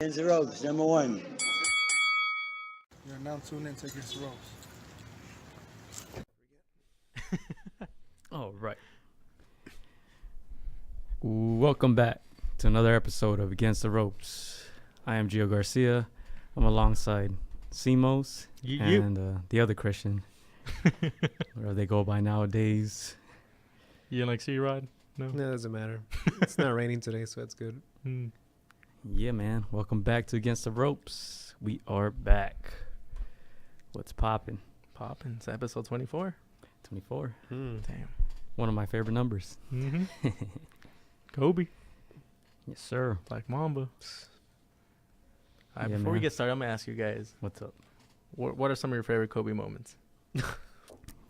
Against the ropes, number one. You're now tuned into Against the Ropes. All right. Welcome back to another episode of Against the Ropes. I am Gio Garcia. I'm alongside Simos and the other Christian, whatever they go by nowadays. You like C-Rod? No, it doesn't matter. It's not raining today, so that's good. Yeah, man. Welcome back to Against the Ropes. We are back. What's popping? Poppin'. It's episode 24. 24. Damn. One of my favorite numbers. Kobe. Yes, sir. Black Mamba. Yeah, Before we man. get started, I'm going to ask you guys, What's up? what are some of your favorite Kobe moments?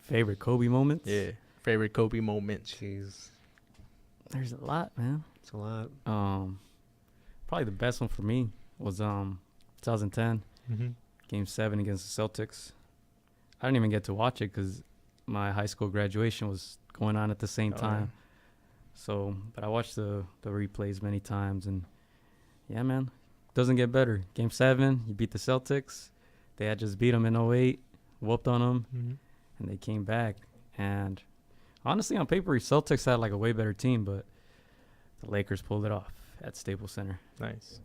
Favorite Kobe moments? Yeah. Favorite Kobe moments. Jeez, There's a lot, man. it's a lot. Probably the best one for me was 2010, Mm-hmm. Game 7 against the Celtics. I didn't even get to watch it because my high school graduation was going on at the same time. So, but I watched the replays many times, and yeah, man, doesn't get better. Game 7, you beat the Celtics. They had just beat them in 08, whooped on them, Mm-hmm. and they came back. And honestly, on paper, Celtics had like a way better team, but the Lakers pulled it off at Staples Center. Nice.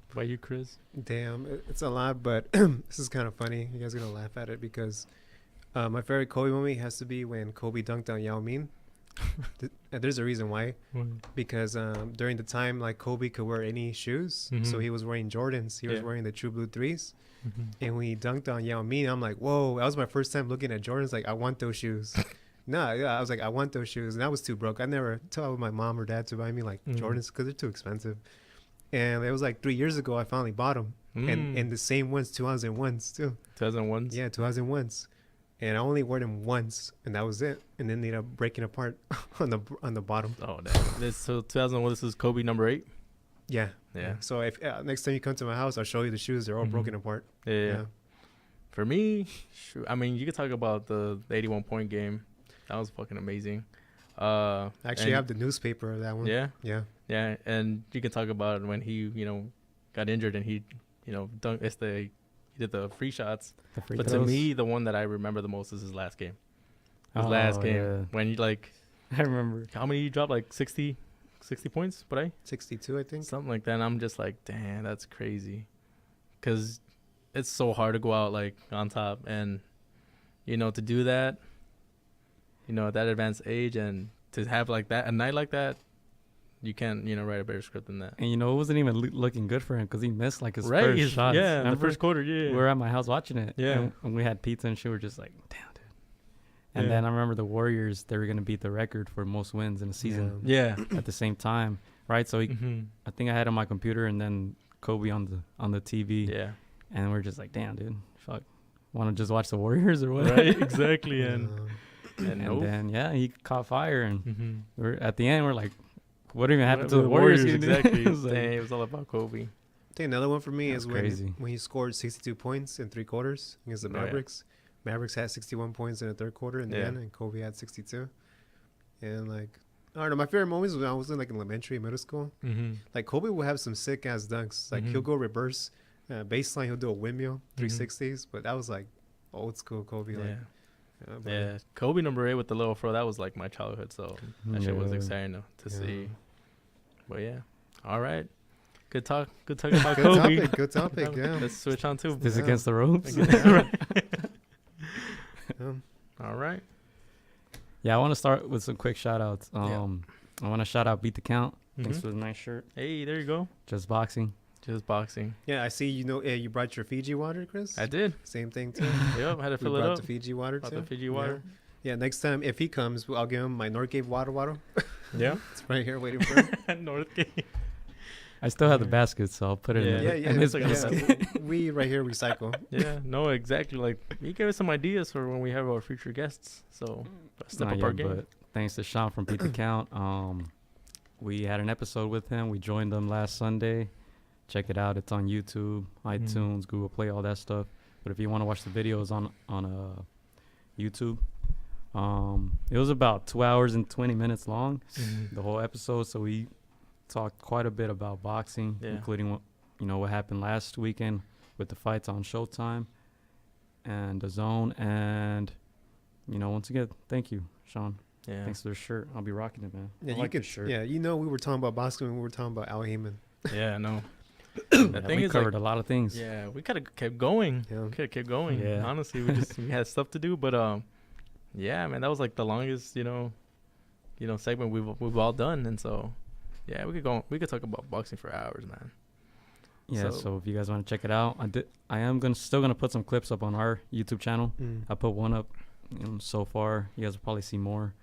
What about you, Chris? Damn, it's a lot, but this is kind of funny. You guys are gonna laugh at it because my favorite Kobe moment has to be when Kobe dunked on Yao Ming. And there's a reason why. Because during the time, like, Kobe could wear any shoes, so he was wearing Jordans. He was wearing the True Blue 3s. And when he dunked on Yao Ming, I'm like, whoa, that was my first time looking at Jordans. Like, I want those shoes. I was like, I want those shoes. And I was too broke. I never told my mom or dad to buy me, like, Jordans because they're too expensive. And it was like 3 years ago, I finally bought them. And the same ones, 2001s, too. 2001s? Yeah, 2001s. And I only wore them once, and that was it. And then they ended up breaking apart on the bottom. Oh, damn. So 2001, this is Kobe number 8? Yeah. Yeah. So if next time you come to my house, I'll show you the shoes. They're all broken apart. Yeah. For me, I mean, you could talk about the 81-point game. That was fucking amazing. I actually have the newspaper of that one. Yeah? Yeah. Yeah, and you can talk about when he, got injured and he, he did the free shots. But to me, the one that I remember the most is his last game. Yeah. When you, like, I remember. how many you dropped? Like 60 points, but 62, I think. something like that. And I'm just like, damn, that's crazy. Because it's so hard to go out, like, on top. And, to do that, at that advanced age and to have, like, that, a night like that, you can't, write a better script than that. And, it wasn't even looking good for him because he missed, like, his Right, first shot. yeah, Remember? the first quarter, yeah. We were at my house watching it. Yeah. And we had pizza and shit. We were just like, damn, dude. And Yeah. then I remember the Warriors, they were going to beat the record for most wins in a season Yeah. at the same time, right? So Mm-hmm. I think I had it on my computer and then Kobe on the TV. Yeah. And we are just like, damn, dude, fuck. Want to just watch the Warriors or what? Right, exactly. And And nope. then, yeah, he caught fire. And Mm-hmm. we're at the end, we're like, what even happened to the Warriors? Exactly. It was like- Dang, it was all about Kobe. I think another one for me That's is crazy. when he scored 62 points in 3 quarters against the Oh, yeah. Mavericks. Mavericks had 61 points in the third quarter in the Yeah. end, and Kobe had 62. And, like, I don't know, my favorite moments was when I was in, like, elementary, middle school. Mm-hmm. Like, Kobe will have some sick-ass dunks. Like, he'll go reverse, baseline, he'll do a windmill, 360s. But that was, like, old school Kobe. Yeah. Like, but Yeah. Kobe number 8 with the little fro, that was like my childhood. So that shit was Yeah. exciting to Yeah. see. But yeah. All right. Good talk about Good Kobe. topic, good topic, yeah. Let's switch on to. This Yeah. against the ropes? All right. Yeah, I want to start with some quick shout outs. Yeah. I want to shout out Beat the Count. Thanks Mhm. for the nice shirt. Hey, there you go. Just boxing. Just boxing. Yeah, I see, you brought your Fiji water, Chris? I did. Same thing, too. Yep. Had to We fill it brought up. the Fiji water, Brought too. the Fiji water. Yeah, next time, if he comes, I'll give him my Northgate water. Yeah. It's right here waiting for him. Northgate. I still have the basket, so I'll put it in. Yeah. the- Yeah, in his it's like a- basket. We right here recycle. Yeah. No, exactly. Like, you gave us some ideas for when we have our future guests. So step Not up our yet, game. but thanks to Sean from Beat the Count. We had an episode with him. We joined them last Sunday. Check it out. It's on YouTube, iTunes, Google Play, all that stuff. But if you want to watch the videos on YouTube, it was about 2 hours and 20 minutes long, Mhm. the whole episode. So we talked quite a bit about boxing, Yeah. including what happened last weekend with the fights on Showtime and the Zone. And, once again, thank you, Sean. Yeah. Thanks for the shirt. I'll be rocking it, man. Yeah, I you like could. the shirt. Yeah, we were talking about boxing when we were talking about Al Heyman. Yeah, no. Yeah, The thing we is, covered like, a lot of things. yeah, we could have kept going. Yeah. Could have kept going. Yeah. Honestly, we had stuff to do, but yeah, man, that was like the longest, segment we've all done, and so, yeah, we could talk about boxing for hours, man. Yeah, so if you guys want to check it out, I am still gonna put some clips up on our YouTube channel. I put one up so far. You guys will probably see more.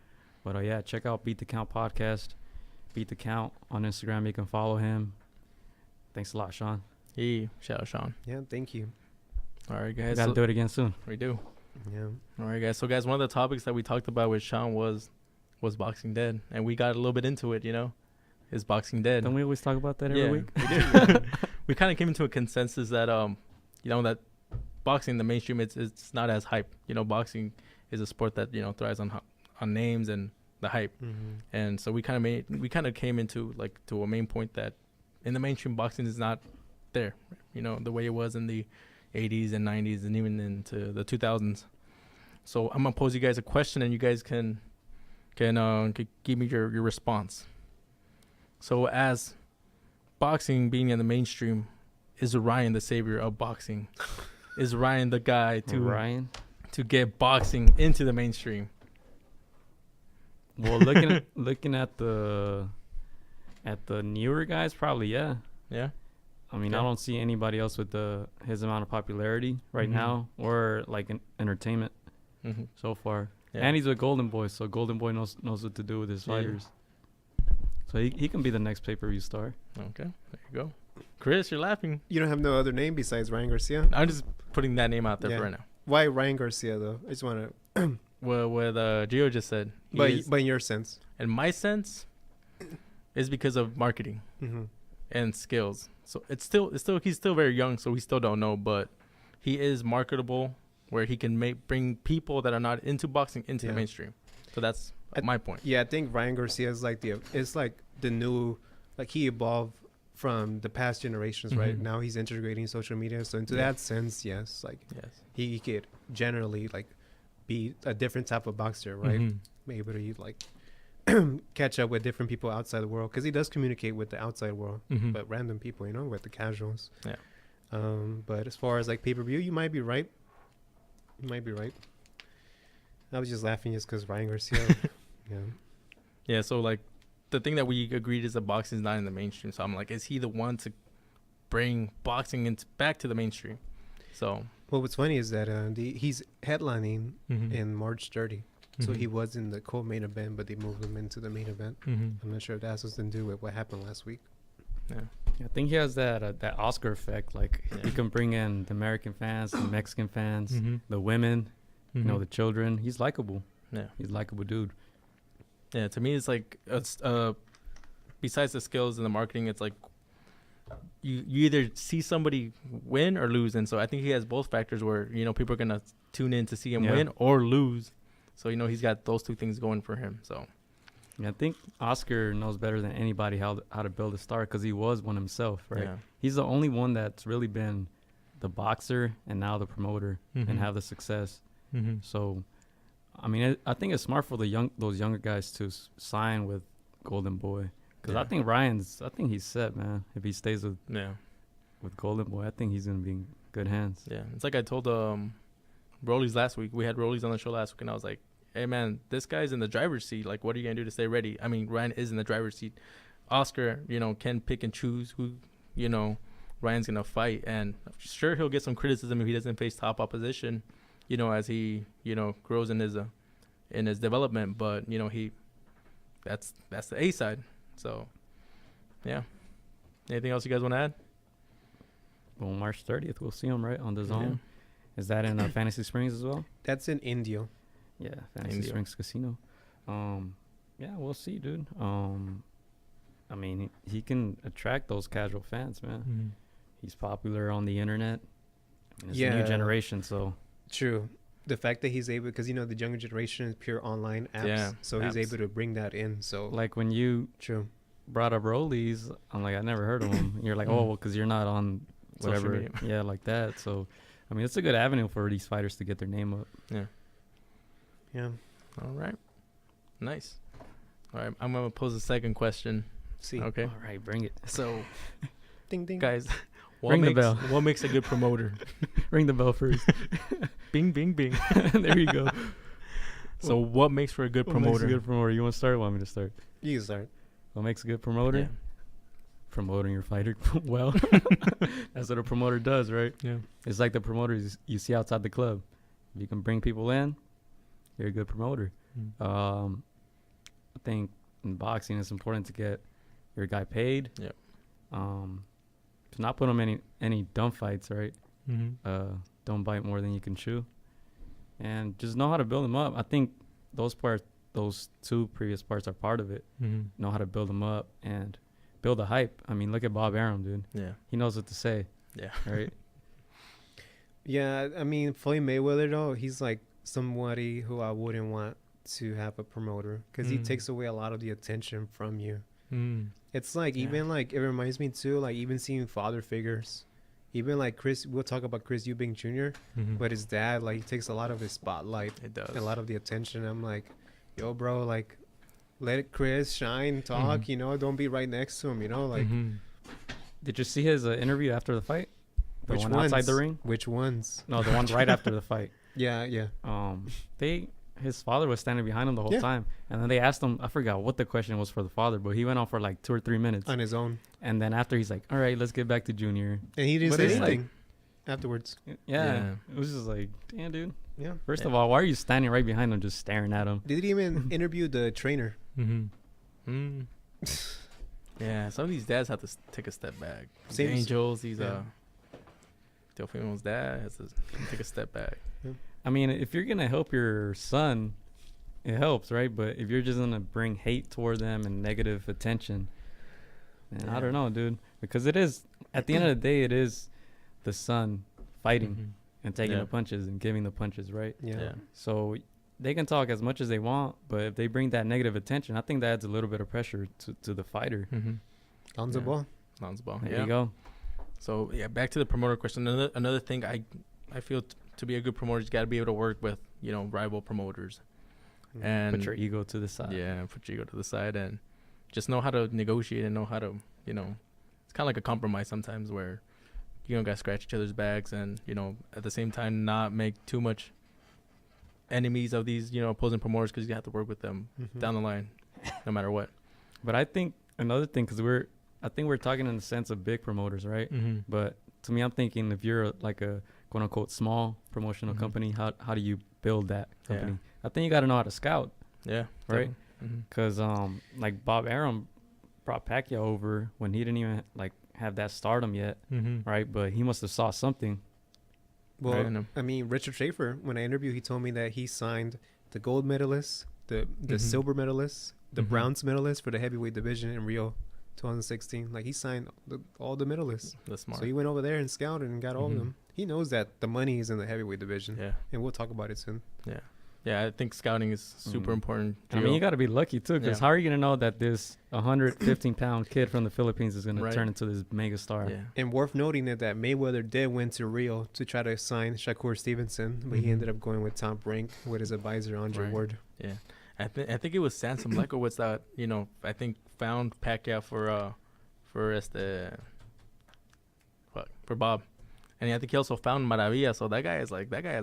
But yeah, check out Beat the Count Podcast. Beat the Count on Instagram. You can follow him. Thanks a lot, Sean. Hey, shout out Sean. Yeah, thank you. All right, We guys. gotta do it again soon. We do. Yeah. All right, guys. So, guys, one of the topics that we talked about with Sean was Boxing Dead, and we got a little bit into it. Is Boxing Dead? Don't we always talk about that every week? We do. We kind of came into a consensus that that boxing, the mainstream, it's not as hype. Boxing is a sport that thrives on names and the hype. And so we kind of came into to a main point that in the mainstream, boxing is not there, the way it was in the 80s and 90s and even into the 2000s. So I'm gonna pose you guys a question, and you guys can give me your response. So as boxing being in the mainstream, is Ryan the savior of boxing? Is Ryan the guy to get boxing into the mainstream? Well, looking at the newer guys, probably yeah. Yeah. I mean, I don't see anybody else with his amount of popularity right Mhm. now, or like entertainment so far. Yeah. And he's with Golden Boy, so Golden Boy knows what to do with his Yeah. fighters. So he can be the next pay-per-view star. Okay, there you go. Chris, you're laughing. You don't have no other name besides Ryan Garcia? I'm just putting that name out there Yeah. for right now. Why Ryan Garcia though? I just want to. Well, what Gio just said. But in your sense. In my sense, is because of marketing and skills. So it's still he's still very young, so we still don't know, but he is marketable, where he can bring people that are not into boxing into the mainstream. So that's my point. Yeah, I think Ryan Garcia is like the new, like he evolved from the past generations, right? Now he's integrating social media, so into that sense, yes, he could generally be a different type of boxer, right? Be able to like catch up with different people outside the world, because he does communicate with the outside world, but random people, with the casuals. Yeah. But as far as pay-per-view, you might be right. I was just laughing just because Ryan Garcia. Yeah. So the thing that we agreed is that boxing is not in the mainstream. So I'm like, is he the one to bring boxing back to the mainstream? So. Well, what's funny is that he's headlining in March 30. So he was in the co-main event, but they moved him into the main event. I'm not sure if that has something to do with what happened last week. Yeah. I think he has that Oscar effect. He can bring in the American fans, the Mexican fans, the women, the children. He's likable. Yeah. He's a likable dude. Yeah. To me, it's besides the skills and the marketing, it's you either see somebody win or lose. And so I think he has both factors where, people are going to tune in to see him win or lose. So, he's got those two things going for him. So. Yeah, I think Oscar knows better than anybody how to build a star, because he was one himself, right? Yeah. He's the only one that's really been the boxer and now the promoter and have the success. So, I mean, I think it's smart for those younger guys to sign with Golden Boy, because I think he's set, man. If he stays with Golden Boy, I think he's gonna be in good hands. Yeah, it's like I told Rollies last week. We had Rollies on the show last week, and I was like, hey, man, this guy's in the driver's seat. What are you going to do to stay ready? I mean, Ryan is in the driver's seat. Oscar, can pick and choose who, Ryan's going to fight. And sure, he'll get some criticism if he doesn't face top opposition, as he, grows in his development. But, that's the A side. So, yeah. Anything else you guys want to add? Well, March 30th, we'll see him, right, on the Zone. Yeah. Is that in Fantasy Springs as well? That's in Indio. Yeah, Fantasy Springs Casino. Yeah, we'll see, dude. I mean, he can attract those casual fans, man. He's popular on the internet. I mean, it's a new generation, so. True. The fact that he's able, because, the younger generation is pure online apps. Yeah, so apps. He's able to bring that in. So when you. True. brought up Rollies, I'm like, I never heard of him. You're like, oh, well, because you're not on Social whatever, media. yeah, like that. So, I mean, it's a good avenue for these fighters to get their name up. Yeah. Yeah. All right. Nice. All right. I'm gonna pose a second question. See. Okay. All right, bring it. So, Ding ding. guys, Ring the bell. What makes a good promoter? Ring the bell first. Bing, bing, bing. There you go. So, what makes for a good What makes promoter? a good promoter? You want to start? Or want me to start? You can start. What makes a good promoter? Yeah. Promoting your fighter well. That's what a promoter does, right? Yeah. It's like the promoters you see outside the club. If you can bring people in, you're a good promoter. Mm. I think in boxing it's important to get your guy paid. Yep. To not put him any dumb fights, right? Mm-hmm. Don't bite more than you can chew, and just know how to build them up. I think those two previous parts are part of it. Mm-hmm. Know how to build them up and build a hype. I mean, look at Bob Arum, dude. Yeah. He knows what to say, Yeah. right? Yeah, I mean, Floyd Mayweather, though, he's like somebody who I wouldn't want to have a promoter because he Mm. takes away a lot of the attention from you. Mm. It's like, Yeah. even like, it reminds me too, like, even seeing father figures. Even like Chris, we'll talk about Chris Eubank Jr., Mm-hmm. but his dad, like, he takes a lot of his spotlight, It does. a lot of the attention. I'm like, yo, bro, like, let Chris shine, talk, Mhm. you know, don't be right next to him, you know, like, Mhm. Did you see his interview after the fight? The which one ones? outside the ring? Which ones? No, the one right after the fight. Yeah, yeah. His father was standing behind him the whole Yeah. time, and then they asked him. I forgot what the question was for the father, but he went on for like 2 or 3 minutes, On his own. and then after he's like, "All right, let's get back to Junior." And he didn't But say it's like- anything afterwards. Yeah, Yeah. it was just like, damn, dude. Yeah. First Yeah. of all, why are you standing right behind him, just staring at him? Did he even interview the trainer? Mm-hmm. Mm. Yeah, some of these dads have to take a step back. Same as- Angels, yeah. Teofimo's dad has to take a step back. I mean, if you're gonna help your son, it helps, right? But if you're just gonna bring hate toward them and negative attention, man, Yeah. I don't know, dude. Because it is, at the end of the day, it is the son fighting Mhm. and taking Yeah. the punches and giving the punches, right? Yeah. Yeah. So they can talk as much as they want, but if they bring that negative attention, I think that adds a little bit of pressure to the fighter. Mm-hmm. Lonzo Yeah. Ball. Lonzo Ball. There Yeah. you go. So yeah, back to the promoter question. Another thing I feel to be a good promoter, you got to be able to work with rival promoters, Mhm. and Put your ego to the side. yeah, put your ego to the side and just know how to negotiate and know how to it's kind of like a compromise sometimes where got to scratch each other's backs and at the same time not make too much enemies of these opposing promoters because you have to work with them Mhm. down the line, no matter what. But I think another thing, because I think we're talking in the sense of big promoters, right? Mm-hmm. But to me, I'm thinking if you're like a quote unquote small promotional Mhm. company, how do you build that Yeah. company? I think you got to know how to scout, Yeah. right? Mm-hmm. Because like Bob Arum brought Pacquiao over when he didn't even like have that stardom yet, Mm-hmm. right? But he must have saw something. Well, Right. I mean, Richard Schaefer, when I interviewed, he told me that he signed the gold medalist, the Mhm. silver medalist, the Mhm. bronze medalist for the heavyweight division in Rio 2016. Like, he signed all the medalists. That's smart. So he went over there and scouted and got all of Mhm. them. He knows that the money is in the heavyweight division. Yeah. And we'll talk about it soon. Yeah, I think scouting is super Mhm. important. I mean, you got to be lucky too, because Yeah. how are you gonna know that this 115-pound kid from the Philippines is gonna Right. turn into this mega star? Yeah. And worth noting that Mayweather did went to Rio to try to sign Shakur Stevenson, but he Mhm. ended up going with Tom Brink with his advisor, Andre Right. Ward. Yeah. I think it was Sansom Lekowitz that, I think found Pacquiao for Bob. And I think he also found Maravilla, so that guy has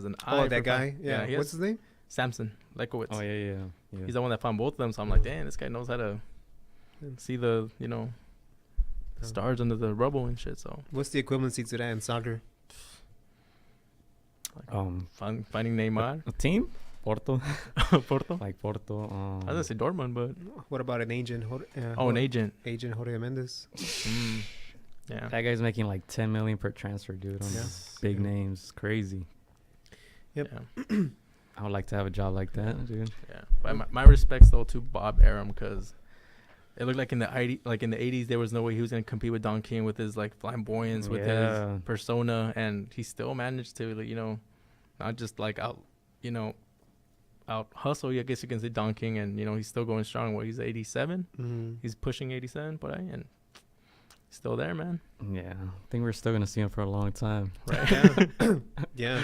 an eye. Oh, for that guy? fight. Yeah. he What's has his name? Samson Lekowitz. Oh yeah. He's the one that found both of them, so I'm like, damn, this guy knows how to see the, stars under the rubble and shit. So What's the equivalency to that in soccer? finding Neymar. A team? Porto, Porto. like Porto. I was gonna say Dortmund, but What about an agent? an agent. Agent Jorge Mendes. Mm. Yeah. That guy's making like 10 million per transfer, dude. On Yeah. big Yeah. names, it's crazy. Yep. Yeah. I would like to have a job like that, dude. Yeah, but my respects though to Bob Arum because it looked like in the 80s there was no way he was gonna compete with Don King with his like flamboyance, with Yeah. his persona, and he still managed to not just like out hustle. I guess you can say dunking, and he's still going strong. What, he's 87? Mm-hmm. He's pushing 87, but and he's still there, man. Yeah, I think we're still gonna see him for a long time. Right? Yeah. Yeah.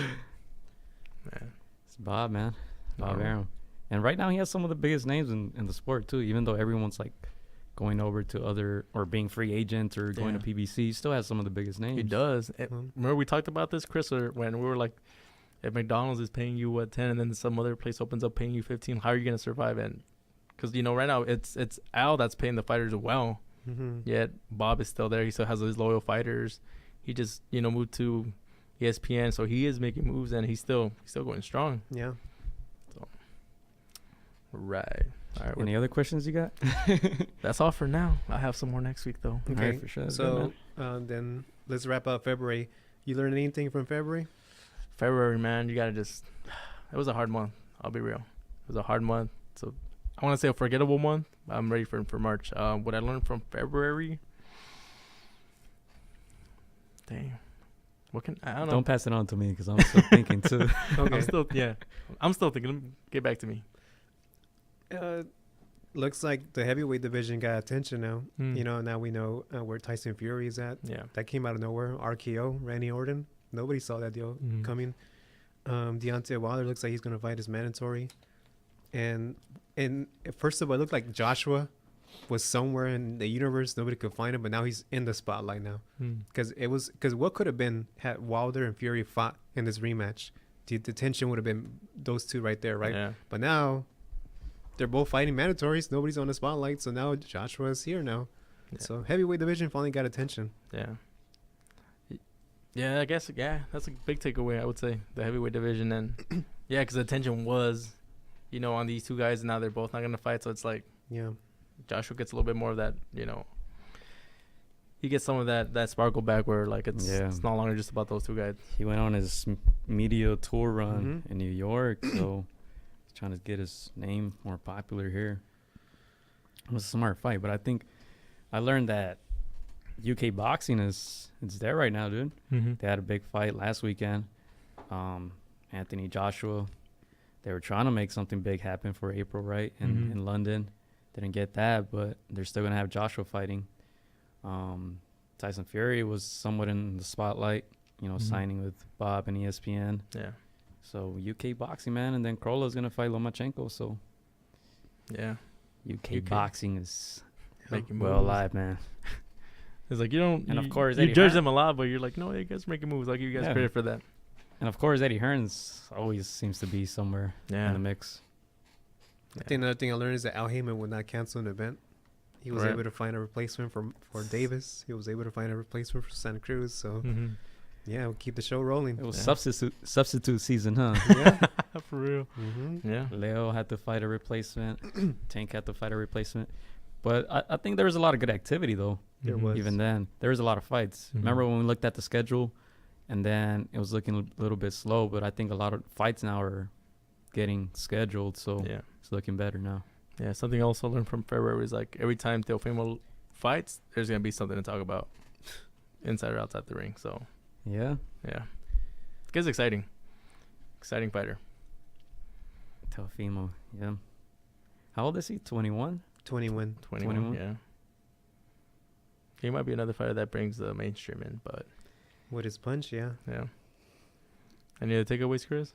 Man. It's Bob, man. Bob Oh. Arum. And right now he has some of the biggest names in the sport too. Even though everyone's like going over to other or being free agents or going to PBC, he still has some of the biggest names. He does. Mhm. Remember we talked about this, Chris, when we were like, if McDonald's is paying you 10, and then some other place opens up paying you 15, how are you gonna survive? And because right now it's Al that's paying the fighters well, Mm-hmm. yet Bob is still there. He still has his loyal fighters. He just moved to ESPN, so he is making moves, and he's still going strong. Yeah. Right. All right. Any other questions you got? That's all for now. I have some more next week though. Okay. Alright, for sure. That's good, So then let's wrap up February. You learned anything from February? February, man, you gotta just. It was a hard month. I'll be real. It was a hard month. So I want to say a forgettable month. I'm ready for March. What I learned from February. Dang. What can I don't know. Don't pass it on to me because I'm still thinking too. Okay. I'm still thinking. Get back to me. Looks like the heavyweight division got attention now. Mm. Now we know where Tyson Fury is at. Yeah. That came out of nowhere. RKO, Randy Orton. Nobody saw that deal Mhm. coming. Deontay Wilder looks like he's going to fight his mandatory. And first of all, it looked like Joshua was somewhere in the universe. Nobody could find him, but now he's in the spotlight now. Mm. Because what could have been had Wilder and Fury fought in this rematch? The tension would have been those two right there, right? Yeah. But now they're both fighting mandatories. Nobody's on the spotlight, so now Joshua is here now. Yeah. So heavyweight division finally got attention. Yeah. Yeah, I guess. Yeah, that's a big takeaway. I would say the heavyweight division, and yeah, because the attention was, on these two guys, and now they're both not gonna fight. So it's like Yeah. Joshua gets a little bit more of that. He gets some of that sparkle back, where like it's no longer just about those two guys. He went on his media tour run Mhm. in New York, so he's trying to get his name more popular here. It was a smart fight, but I think I learned that UK boxing it's there right now, dude. Mm-hmm. They had a big fight last weekend. Anthony Joshua. They were trying to make something big happen for April, right? In London. Didn't get that, but they're still going to have Joshua fighting. Tyson Fury was somewhat in the spotlight, signing with Bob and ESPN. Yeah. So UK boxing, man. And then Krola's going to fight Lomachenko. So Yeah. UK boxing is Making well moves. alive, man. It's like Of course, you Eddie judge Hearn. them a lot, but you're like, no, you guys are making moves. I'll give you guys Yeah. credit for that. And of course, Eddie Hearns always seems to be somewhere in the mix. I think another thing I learned is that Al Heyman would not cancel an event. He was Right. able to find a replacement for Davis. He was able to find a replacement for Santa Cruz. So yeah, we'll keep the show rolling. It was Yeah. substitute season, huh? Yeah. For real. Mm-hmm. Yeah. Leo had to fight a replacement. Tank had to fight a replacement. But I think there was a lot of good activity, though. There Mhm. was. Even then, there was a lot of fights. Mhm. Remember when we looked at the schedule, and then it was looking a little bit slow. But I think a lot of fights now are getting scheduled, so Yeah. it's looking better now. Yeah. Something else I learned from February is like every time Teofimo fights, there's gonna be something to talk about, inside or outside the ring. So Yeah, yeah, this guy's exciting fighter. Teofimo. Yeah. How old is he? 21. 21. 21. Yeah. He might be another fighter that brings the mainstream in, but With his punch, yeah. yeah. Any other takeaways, Chris?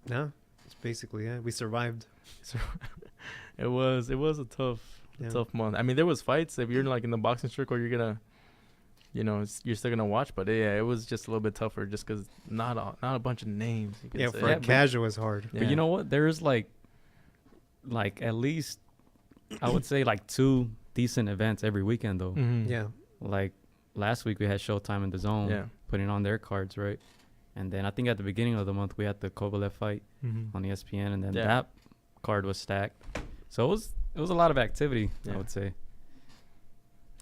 No, it's basically, yeah. We survived. It was a tough month. I mean, there was fights. If you're like in the boxing circle, you're gonna, you're still gonna watch. But yeah, it was just a little bit tougher, just because not a bunch of names. You can Yeah, say. for a casual, it's hard. But you know what? There's like at least I would say like 2 decent events every weekend though. Mhm. Yeah. Like last week we had Showtime in the Zone Yeah. putting on their cards, right? And then I think at the beginning of the month we had the Kovalev fight Mhm. on ESPN, and then Yeah. that card was stacked. So it was a lot of activity, Yeah. I would say.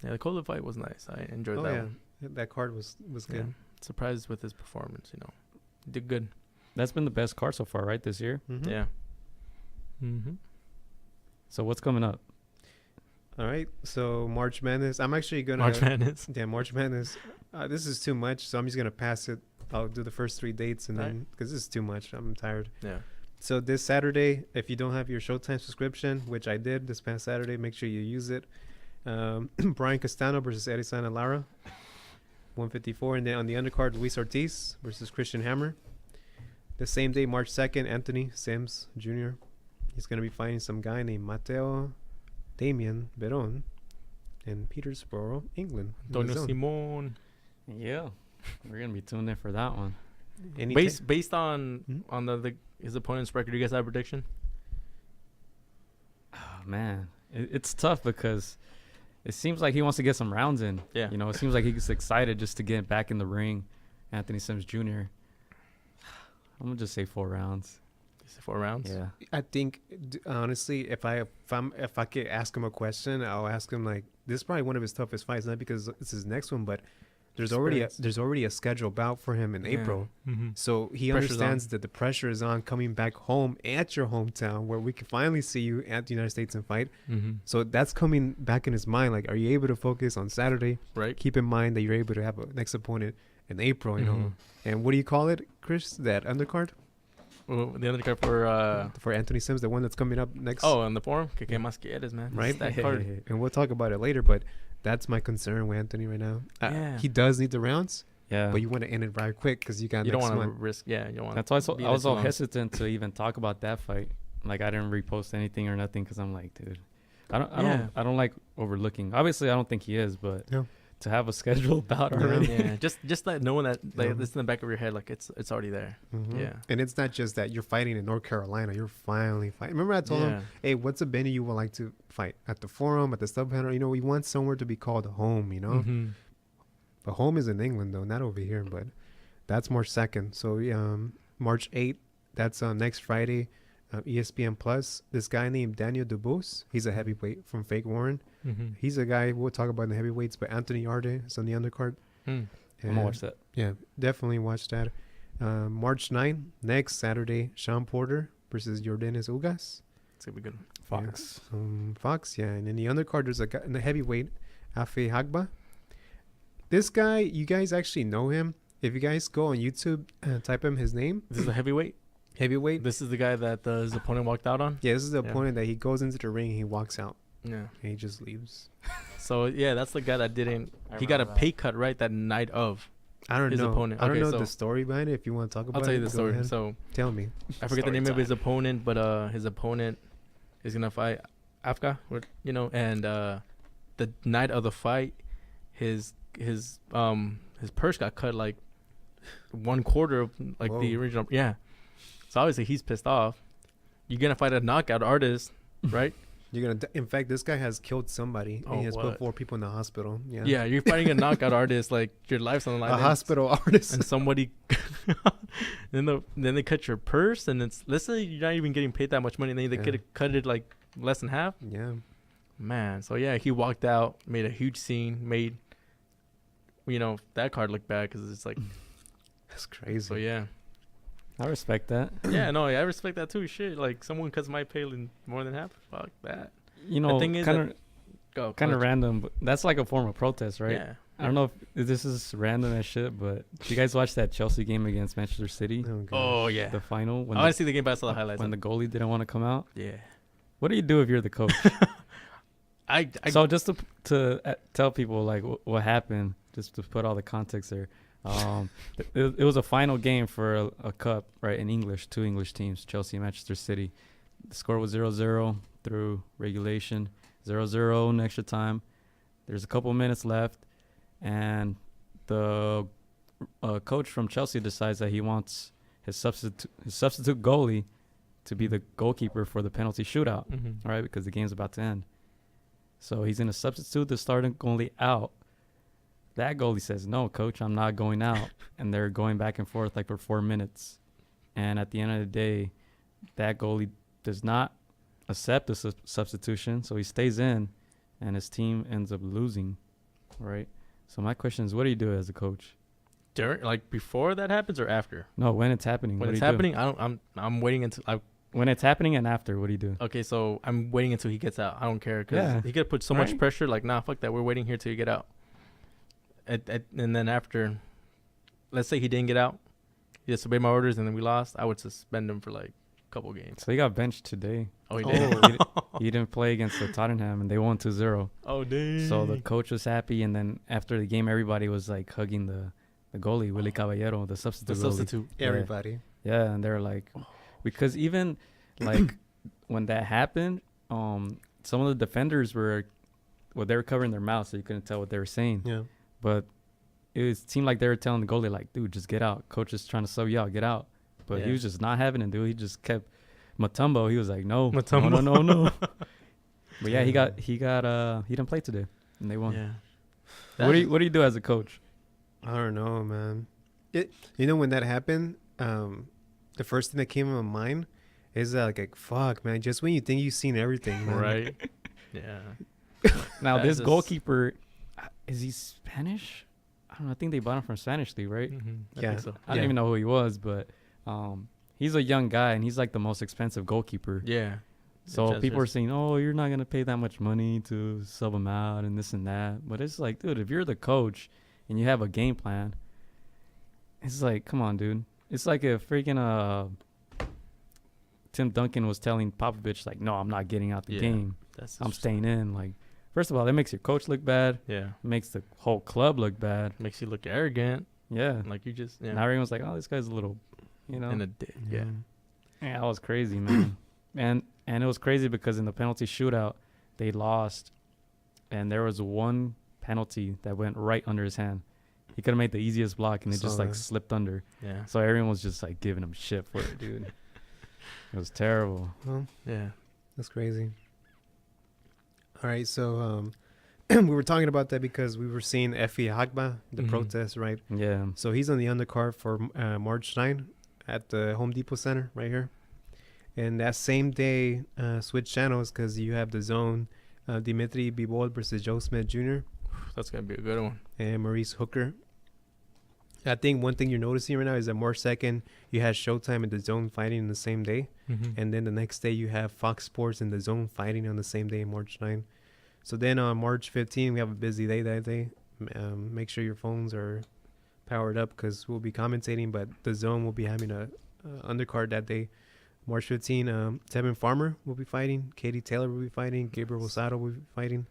Yeah, the Kobe fight was nice. I enjoyed Oh, that yeah. one. That card was Yeah. good. Surprised with his performance. He did good. That's been the best card so far, right, this year? Mhm. Yeah. Mm-hmm. So what's coming up? All right. So March Madness. I'm actually going to. March Madness. Yeah, March Madness. This is too much, so I'm just going to pass it. I'll do the first 3 dates, and All then, because this is too much. I'm tired. Yeah. So this Saturday, if you don't have your Showtime subscription, which I did this past Saturday, make sure you use it. Brian Castano versus Erisana Lara, 154. And then on the undercard, Luis Ortiz versus Christian Hammer. The same day, March 2nd, Anthony Sims Jr. He's going to be fighting some guy named Mateo Damien Veron in Peterborough, England. Antonio Simon. Yeah, we're gonna be tuned in for that one. Based on his opponent's record, you guys have a prediction? Oh man, it's tough because it seems like he wants to get some rounds in. Yeah. You know, it seems like he's excited just to get back in the ring. Anthony Sims Jr. I'm gonna just say 4 rounds. 4 rounds. Yeah. I think honestly, if I could ask him a question, I'll ask him like, this is probably one of his toughest fights, not because it's his next one, but there's already a scheduled bout for him in April. Mm-hmm. So he understands that the pressure is on coming back home at your hometown where we can finally see you at the United States and fight. Mm-hmm. So that's coming back in his mind. Like, are you able to focus on Saturday? Right. Keep in mind that you're able to have a next opponent in April, you know. And what do you call it, Chris? That undercard? Well, the undercard For Anthony Sims, the one that's coming up next. Oh, on the forum? Que más quieres, man. Right? It's that card. And we'll talk about it later, but that's my concern with Anthony right now. Yeah. He does need the rounds, Yeah. but you want to end it right quick because you got You don't next want to one. risk. Yeah, you don't want. That's why I was all long. hesitant to even talk about that fight. Like I didn't repost anything or nothing because I'm like, dude, I don't like overlooking. Obviously, I don't think he is, but Yeah. to have a scheduled bout already. Yeah, just that knowing that like Yeah. it's in the back of your head, like it's already there. Mhm. Yeah. And it's not just that you're fighting in North Carolina. You're finally fighting. Remember I told him, hey, what's a venue you would like to fight? At the Forum, at the Stub Panel? You know, we want somewhere to be called home, you know? Mm-hmm. But home is in England, though, not over here. But that's March 2nd. So March 8th, that's next Friday, ESPN Plus. This guy named Daniel Dubose, he's a heavyweight from Fake Warren. Mm-hmm. He's a guy we'll talk about in the heavyweights, but Anthony Yarde is on the undercard. I'm gonna watch that. Yeah, definitely watch that. March 9th, next Saturday, Sean Porter versus Jordanis Ugas. It's gonna be good. Fox. Yeah. Fox, yeah. And in the undercard, there's a guy in the heavyweight, Afe Hagba. This guy, you guys actually know him. If you guys go on YouTube, type him his name. This is a heavyweight. Heavyweight. This is the guy that his opponent walked out on. Yeah, this is the Yeah. opponent that he goes into the ring, he walks out, Yeah. and he just leaves. So yeah, that's the guy that didn't. He got a pay cut right that night of. I don't His know. opponent. I don't Okay, know so- the story behind it. If you want to talk about I'll tell you it, the go story. ahead. So Tell me. I forget the name of his opponent, but his opponent is gonna fight Afka, you know, and the night of the fight, his purse got cut like 1/4 of like the Whoa. original. Yeah. So obviously he's pissed off. You're gonna fight a knockout artist, right? You're gonna. In fact, this guy has killed somebody. Oh, and he has put what? 4 people in the hospital. Yeah. Yeah, you're fighting a knockout artist, like your life's on the line. A and- hospital artist. and somebody then they cut your purse, and it's, let's say you're not even getting paid that much money, and then they Yeah. could cut it like less than half. Yeah. Man, so yeah, he walked out, made a huge scene, made that card look bad because it's like, That's crazy. so yeah. I respect that. Yeah, no, I respect that too. Shit, like someone cuts my pay in more than half. Fuck that. You know, thing is kind Go. of Coach. random, but that's like a form of protest, right? Yeah. I don't know if this is random as shit, but did you guys watch that Chelsea game against Manchester City? Oh, gosh. Oh yeah. The final I when want to see the game, but I saw the highlights. when the goalie didn't want to come out. Yeah. What do you do if you're the coach? I So just to tell people like what happened, just to put all the context there. It was a final game for a cup, right? In English, 2 English teams, Chelsea and Manchester City. The score was 0-0 through regulation, 0-0 in extra time. There's a couple minutes left, and the coach from Chelsea decides that he wants his substitute goalie to be the goalkeeper for the penalty shootout, Mm-hmm. right? Because the game's about to end. So he's going to substitute the starting goalie out. That goalie says, no, coach, I'm not going out. And they're going back and forth like for 4 minutes. And at the end of the day, that goalie does not accept the substitution. So he stays in, and his team ends up losing, right? So my question is, what do you do as a coach? During, like before that happens or after? No, when it's happening. When what it's do you do? happening, I'm waiting until When it's happening and after, what do you do? Okay, so I'm waiting until he gets out. I don't care because Yeah. he could put so much Right. pressure. Like, nah, fuck that. We're waiting here till you get out. And then after, let's say he didn't get out, he disobeyed my orders, and then we lost. I would suspend him for like a couple games. So he got benched today. Oh, he Oh. did. He didn't play against the Tottenham, and they won 2-0. Oh, dang. So the coach was happy, and then after the game, everybody was like hugging the goalie, Willie Caballero, the substitute. the goalie. substitute. Yeah. Everybody. Yeah, and they're like, because even like when that happened, some of the defenders were they were covering their mouths, so you couldn't tell what they were saying. Yeah. But seemed like they were telling the goalie, like, dude, just get out. Coach is trying to sub you out, get out. But Yeah. he was just not having it, dude. He just kept Mutombo. He was like, no, Mutombo. no. But yeah, he didn't play today, and they won. Yeah. What do you do as a coach? I don't know, man. When that happened, the first thing that came in my mind is like fuck, man. Just when you think you've seen everything, man. Right. Yeah. Now That's this just- goalkeeper, is he Spanish? I don't know. I think they bought him from Spanish league, right? I Yeah. think so. I don't even know who he was, but he's a young guy, and he's like the most expensive goalkeeper. Yeah. So The people are transfers. saying, "Oh, you're not gonna pay that much money to sub him out and this and that." But it's like, dude, if you're the coach and you have a game plan, it's like, come on, dude. It's like if freaking Tim Duncan was telling Popovich, like, "No, I'm not getting out the Yeah. game. That's I'm staying in." Like, first of all, that makes your coach look bad. Yeah. It makes the whole club look bad. Makes you look arrogant. Yeah. Like you just, yeah. Now everyone's like, "Oh, this guy's a little," In a dick. Yeah. Yeah, that was crazy, man. and it was crazy because in the penalty shootout, they lost, and there was one penalty that went right under his hand. He could have made the easiest block, and it just Saw like that. slipped under. Yeah. So everyone was just like giving him shit for it, dude. It was terrible. Well, Yeah. that's crazy. All right, so we were talking about that because we were seeing Effie Hagba, the Mhm. protest, right? Yeah. So he's on the undercard for March 9 at the Home Depot Center right here. And that same day, switch channels because you have the zone, Dimitri Bivol versus Joe Smith Jr. That's gonna be a good one. and Maurice Hooker. I think one thing you're noticing right now is that March 2nd, you had Showtime and the Zone fighting in the same day. And then the next day, you have Fox Sports and the Zone fighting on the same day, March 9. So then on March 15, we have a busy day that day. Make sure your phones are powered up because we'll be commentating, but the Zone will be having a undercard that day. March 15, Tevin Farmer will be fighting. Katie Taylor will be fighting. Gabriel Rosado will be fighting.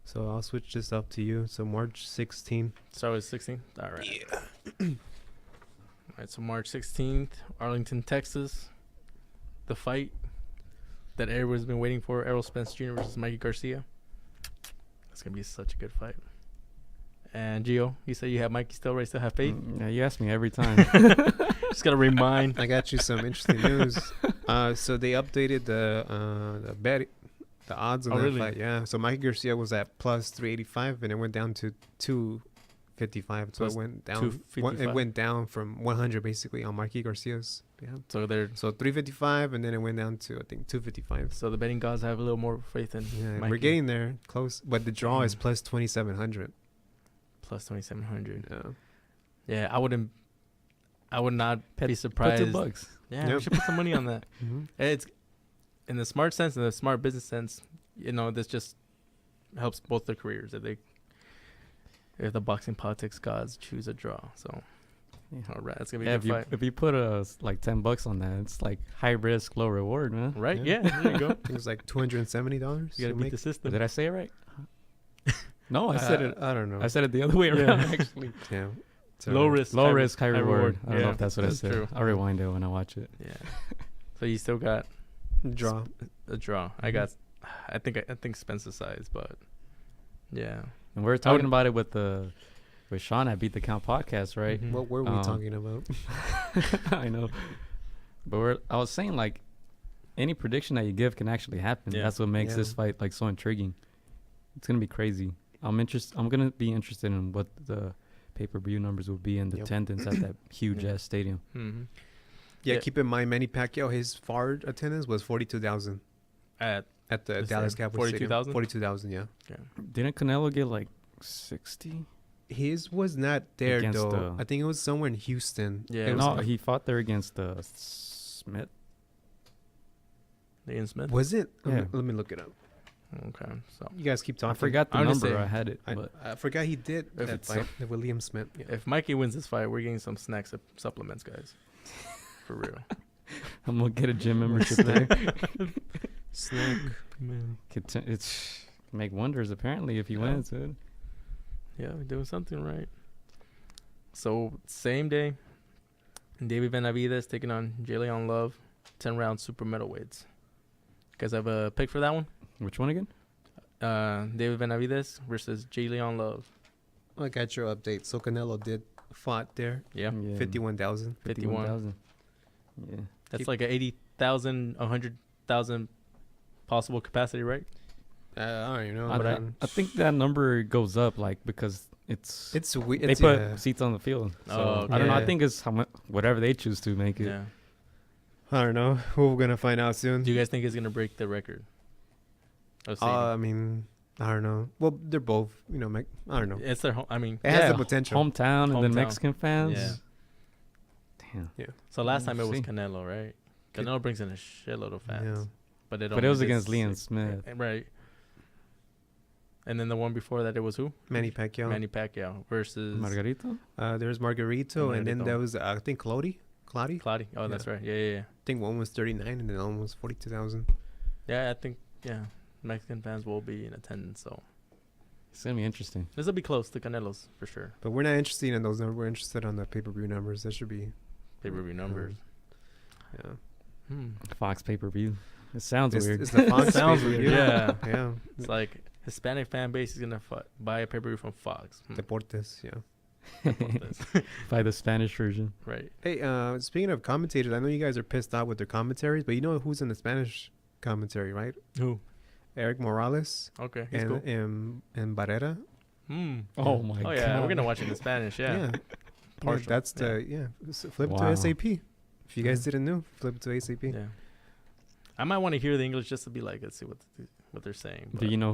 So I'll switch this up to you. So March 16. Start with 16th. All right. Yeah. All right. So March 16th, Arlington, Texas. The fight that everyone's been waiting for: Errol Spence Jr. versus Mikey Garcia. That's gonna be such a good fight. And Gio, you said you have Mikey still right? Still have faith? Yeah, you ask me every time. Just gotta remind. I got you some interesting news. So they updated the bet, the odds on Oh, that really? fight. Yeah. So Mikey Garcia was at plus 385, and it went down to 255. So Plus it went down. 255. It went down from 100 basically on Mikey Garcia's. Yeah. So they're So 355, and then it went down to I think 255. so the betting gods have a little more faith in Yeah, Mikey. we're getting there close, but the draw is Mm. plus 2700. Plus 2,700. Yeah. Yeah, I would not be Put surprised. $2. Yeah, we Yep. should put some money on that. Mm-hmm. It's in the smart sense and the smart business sense. This just helps both their careers if the boxing politics gods choose a draw. So, all right, that's gonna be a Yeah, good fight, if you put like $10 on that, it's like high risk, low reward, man. right? Yeah. Yeah, there you go. I think it was like $270. You gotta beat the system. Did I say it right? No, I said it. I don't know. I said it the other way around, actually. Yeah. Low risk, Low risk, high reward. I don't know Yeah, if that's what I that's said. true. I'll rewind it when I watch it. Yeah. So you still got Draw. a draw. I think Spence's size, but yeah. And we were talking about it with Sean at Beat the Count podcast, right? Mhm. What were we talking about? I know. But I was saying, like, any prediction that you give can actually happen. Yeah. That's what makes Yeah. this fight like so intriguing. It's gonna be crazy. I'm gonna be interested in what the pay-per-view numbers will be and the Yep. attendance at that huge Yeah. ass stadium. Mm-hmm. Yeah, Yeah. keep in mind, Manny Pacquiao, his FAR attendance was 42,000 At at the The Dallas same, Cowboys 42,000? 42,000, yeah. Didn't Canelo get like 60? His was not there, Against though. the- I think it was somewhere in Houston. Yeah, It was, No, he fought there against Smith. Ian Smith. was it? Yeah. Let me look it up. Okay, so You guys keep talking. I forgot the I'm gonna number. say- I had it, I, but I forgot he did If that it's fight with William Smith. Yeah. if Mikey wins this fight, we're getting some snacks supplements, guys. For real. I'm gonna get a gym membership there. Snack. Man. It's make wonders apparently if he Yeah. wins, dude. Yeah, we're doing something right. So same day, David Benavidez taking on Jalen Love, 10-round super middleweights. You guys have a pick for that one? Which one again? David Benavidez versus Jalen Love. I got your update. So Canelo fought there. Yeah, 51,000. 51. Yeah. That's like a 80,000, 100,000 possible capacity, right? I don't even know. I think that number goes up, like, because it's weird. they put seats on the field. So Oh, I don't know. I yeah. think it's how much whatever they choose to make it. Yeah. I don't know. We're gonna find out soon. Do you guys think it's gonna break the record? Of I mean, I don't know. Well, they're both, I don't know. it's their home. I mean, It has the potential. Hometown and then Hometown. Mexican fans. Yeah. Damn. so last time it was See. Canelo, right? Canelo brings in a shitload of fans, Yeah. but it But it was only against did Leon six- Smith. right? And then the one before that, it was who? Manny Pacquiao. Manny Pacquiao versus Margarito. There's Margarito, and then Margarito. there was I think Claudio. Claudio. Oh, that's right. Yeah. I think one was 39, and then one was 42,000. Yeah, I think Mexican fans will be in attendance, so It's gonna be interesting. this will be close to Canelo's for sure. But we're not interested in those numbers. We're interested on the pay-per-view numbers. That should be. Pay-per-view numbers. Yeah. Fox pay per view. It sounds weird. It's the Fox Sounds pay-per-view. weird, yeah. Yeah. It's like Hispanic fan base is gonna buy a pay-per-view from Fox. Deportes. Yeah. By the Spanish version. Right. Hey, speaking of commentators, I know you guys are pissed off with their commentaries, but you know who's in the Spanish commentary, right? Who? Eric Morales Okay. He's and cool. and Barrera. Oh my Oh god. yeah, we're gonna watch it in Spanish. Yeah. Partial. That's flip Wow. to SAP. If you guys didn't know, flip to SAP. Yeah. I might want to hear the English just to be like, let's see what they're saying. Do you know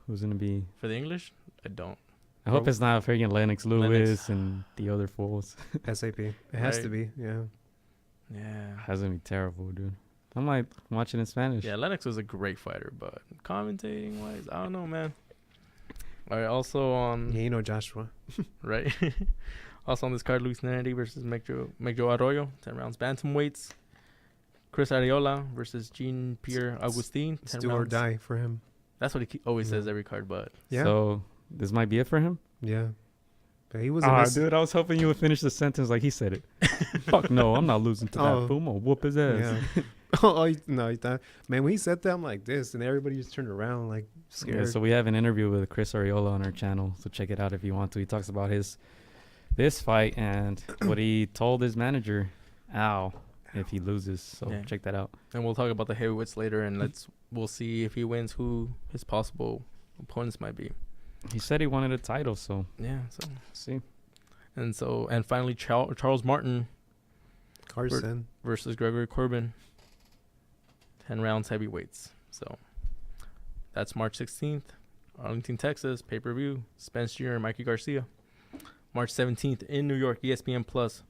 who's gonna be? For the English, I don't. I hope it's not freaking Lennox Lewis Lennox. and the other fools. SAP. It has to Right. be. Yeah. Yeah. That's gonna be terrible, dude. I might watch it in Spanish. Yeah, Lennox was a great fighter, but commentating wise, I don't know, man. All right, also on Yeah, you know Joshua. right, also on this card, Luis Neri versus Megjo Arroyo, 10 rounds bantamweights. Chris Arreola versus Jean Pierre Augustin, 10 It's do or rounds. die for him. That's what he always says Yeah. every card, but Yeah. So this might be it for him. Yeah. But he was Dude, I was hoping you would finish the sentence like he said it. Fuck no, I'm not losing to that fool. I'm gonna whoop his ass. Yeah. No, he thought, man, when he said that, I'm like this, and everybody just turned around like scared. Yeah, so we have an interview with Chris Arreola on our channel, so check it out if you want to. He talks about this fight and what he told his manager, Al, if he loses. So Yeah. check that out. and we'll talk about the heavyweights later, and we'll see if he wins who his possible opponents might be. He said he wanted a title, so Yeah, so see. and finally Charles Martin Carson. versus Gregory Corbin, 10 rounds heavyweights. So that's March 16th, Arlington, Texas, pay-per-view, Spence Jr. and Mikey Garcia. March 17th in New York, ESPN Plus,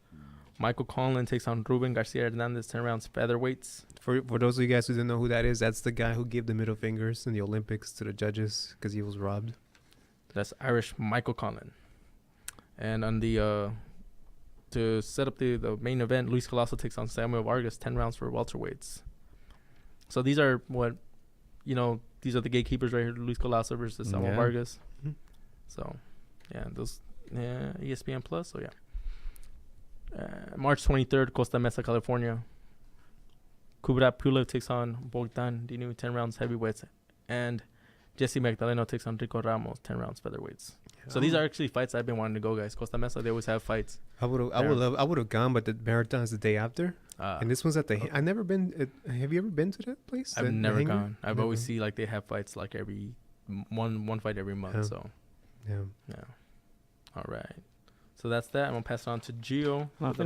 Michael Conlan takes on Ruben Garcia Hernandez, 10 rounds featherweights. For those of you guys who didn't know who that is, that's the guy who gave the middle fingers in the Olympics to the judges because he was robbed. That's Irish Michael Conlan. And on the to set up the main event, Luis Colasso takes on Samuel Vargas, 10 rounds for welterweights. So these are these are the gatekeepers right here, Luis Colasso versus Samuel Yeah. Vargas. Mhm. So, ESPN Plus, so yeah. March 23rd, Costa Mesa, California. Kubrat Pulev takes on Bogdan Dinu, 10 rounds heavyweights. And Jesse Magdaleno takes on Rico Ramos, 10 rounds featherweights. So these are actually fights I've been wanting to go, guys. Costa Mesa, they always have fights. I would have gone, but the marathon is the day after, and this one's at the. okay. I've never been. Have you ever been to that place? I've The never hangar? gone. I've always Never. see like they have fights like every one fight every month. Yeah. So Yeah. yeah. All right. So that's that. I'm gonna pass it on to Gio No, for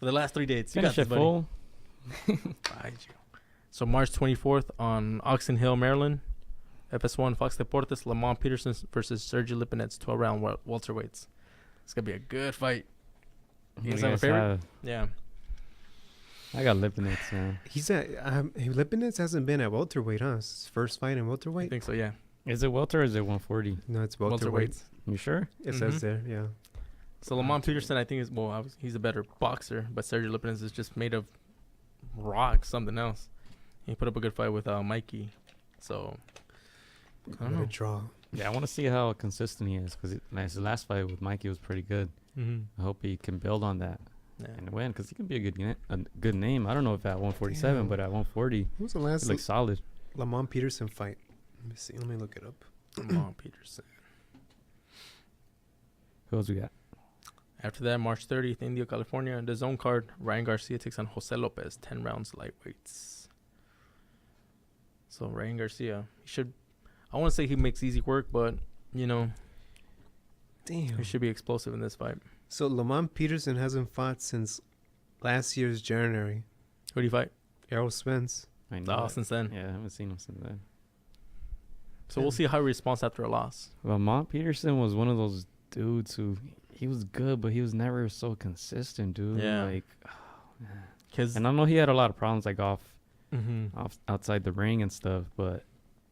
the last 3 dates. You got Finish this, it, buddy. fool. Bye, Gio. So March 24th on Oxon Hill, Maryland. FS1 Fox Deportes, Lamont Peterson versus Sergio Lipinets, 12-round welterweights. It's gonna be a good fight. You guys have a favorite? Yeah. I got Lipinets, man. He's at. Lipinets hasn't been at welterweight, huh? It's his first fight in I welterweight. think so. Yeah. Is it welter or is it 140? No, it's welterweight. Welterweights. You sure? It Mhm. says there. Yeah. So Lamont Peterson, I think he's a better boxer, but Sergio Lipinets is just made of rock, something else. He put up a good fight with Mikey. So, I don't know. Draw. Yeah, I want to see how consistent he is because his last fight with Mikey was pretty good. Mm-hmm. I hope he can build on that Yeah. and win because he can be a good name. I don't know if at 147, Damn. but at 140, Who was the he last looks solid. Lamont Peterson fight? Let me see. Let me look it up. Lamont Peterson. Who else we got? After that, March 30th, Indio, California. The zone card, Ryan Garcia takes on Jose Lopez, 10 rounds lightweights. So, Ryan Garcia, I want to say he makes easy work, but, Damn. he should be explosive in this fight. So Lamont Peterson hasn't fought since last year's January. Who do you fight? Errol Spence. I know. Since then. Yeah, I haven't seen him since then. So, we'll see how he responds after a loss. Lamont Peterson was one of those dudes who he was good, but he was never so consistent, dude. Yeah. Like, Cause, and I know he had a lot of problems like off mm-hmm. outside the ring and stuff, but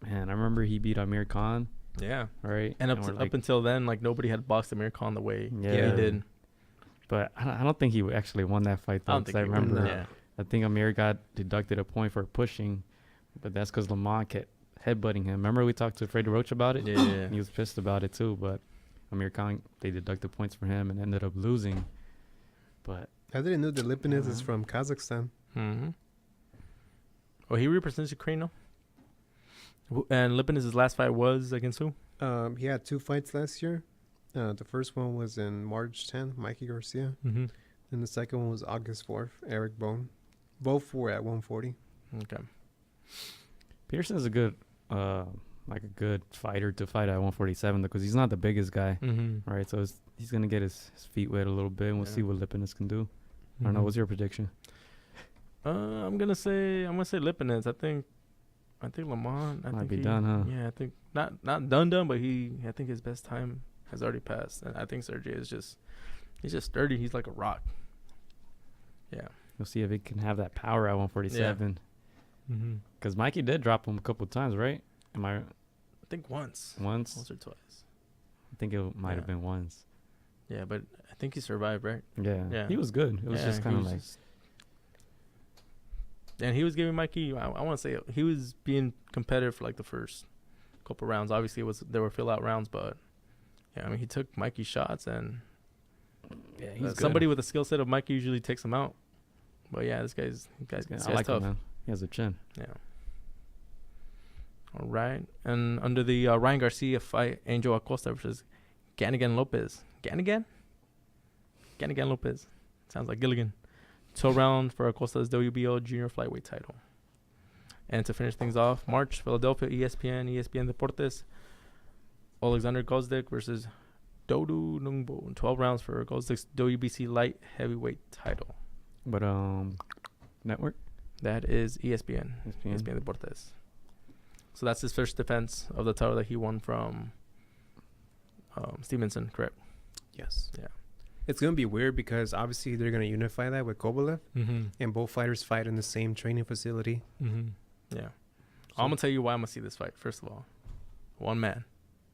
man, I remember he beat Amir Khan, Yeah. right? And we're up until then, like, nobody had boxed Amir Khan the way Yeah. he did. but I don't think he actually won that fight though. I don't 'cause think I he would. remember. Yeah. I think Amir got deducted a point for pushing, but that's because Lamont kept headbutting him. Remember we talked to Freddie Roach about it? Yeah. And he was pissed about it too, but Amir Khan, they deducted points for him and ended up losing. But I didn't know that Lipinets is Uh-huh. from Kazakhstan. Mm-hmm. Well, he represents Ukraine, no? And Lipinets' last fight was against who? He had 2 fights last year. The first one was in March 10th, Mikey Garcia. Mm-hmm. And the second one was August 4th, Eric Bone. Both were at 140. Okay. Peterson's a good fighter to fight at 147 because he's not the biggest guy, Mm-hmm. right? So he's gonna get his feet wet a little bit, and we'll Yeah. see what Lipinets can do. I don't know. What's your prediction? I'm gonna say Lipinets. I think Lamont. I Might think be he- done, huh? Yeah, I think not done, but I think his best time has already passed, and I think Sergey is he's just sturdy. He's like a rock. Yeah. We'll see if he can have that power at 147. Mm-hmm. Because Mikey did drop him a couple of times, right? I think once Once? or twice. I think it might have Yeah. been once. Yeah, but I think he survived, right? Yeah. Yeah. He was good. It was Yeah, just he kind of was like, just- and he was giving Mikey. I want to say he was being competitive for like the first couple rounds. Obviously, there were fill out rounds, but yeah, I mean he took Mikey's shots, and yeah, he's somebody with a skill set of Mikey usually takes him out. But yeah, this guy's I like tough. him, man. He has a chin. Yeah. All right, and under the Ryan Garcia fight, Angel Acosta versus Ganigan Lopez. Ganigan Lopez. Sounds like Gilligan. 12 rounds for Acosta's WBO junior flyweight title. And to finish things off, March, Philadelphia, ESPN Deportes. Alexander Gvozdyk versus Dodu Nungbo. 12 rounds for Gvozdyk's WBC light heavyweight title. But network. That is ESPN ESPN. Deportes. So that's his first defense of the title that he won from Stevenson, correct? Yes. Yeah. It's going to be weird because obviously they're going to unify that with Kovalev. Mm-hmm. And both fighters fight in the same training facility. Mm-hmm. Yeah. I'm going to tell you why I'm going to see this fight. First of all, one man,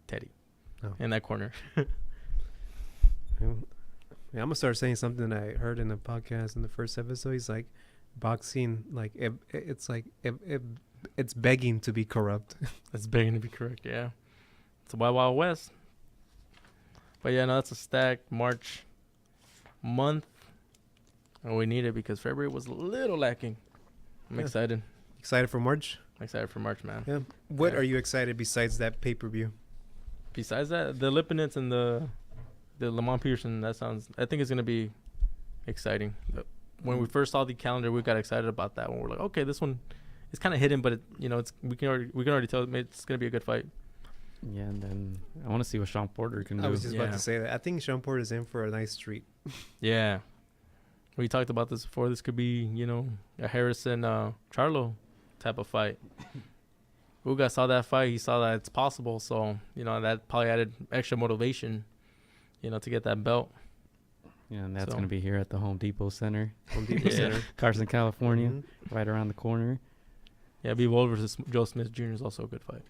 Teddy, in that corner. Yeah, I'm going to start saying something I heard in the podcast in the first episode. He's like, boxing, like, it's begging to be corrupt. That's begging to be correct, yeah. It's a Wild Wild West. But yeah, no, that's a stacked March month. And we need it because February was a little lacking. I'm Yeah. excited. Excited for March? I'm excited for March, man. Yeah. What Yeah. are you excited besides that pay-per-view? Besides that, the Lipinets and the Lamont Peterson, I think it's going to be exciting. When we first saw the calendar, we got excited about that one. We're like, okay, this one is kind of hidden, but we can already tell it's going to be a good fight. Yeah, and then I want to see what Sean Porter can do. I was just about Yeah. to say that. I think Sean Porter is in for a nice treat. Yeah. We talked about this before. This could be, a Harrison Charlo type of fight. Uga saw that fight. He saw that it's possible. So, that probably added extra motivation, to get that belt. Yeah, and that's So- going to be here at the Home Depot Center, Home Depot Yeah. Center. Carson, California, Mhm. right around the corner. Yeah, B-Ball versus Joe Smith Jr. is also a good fight.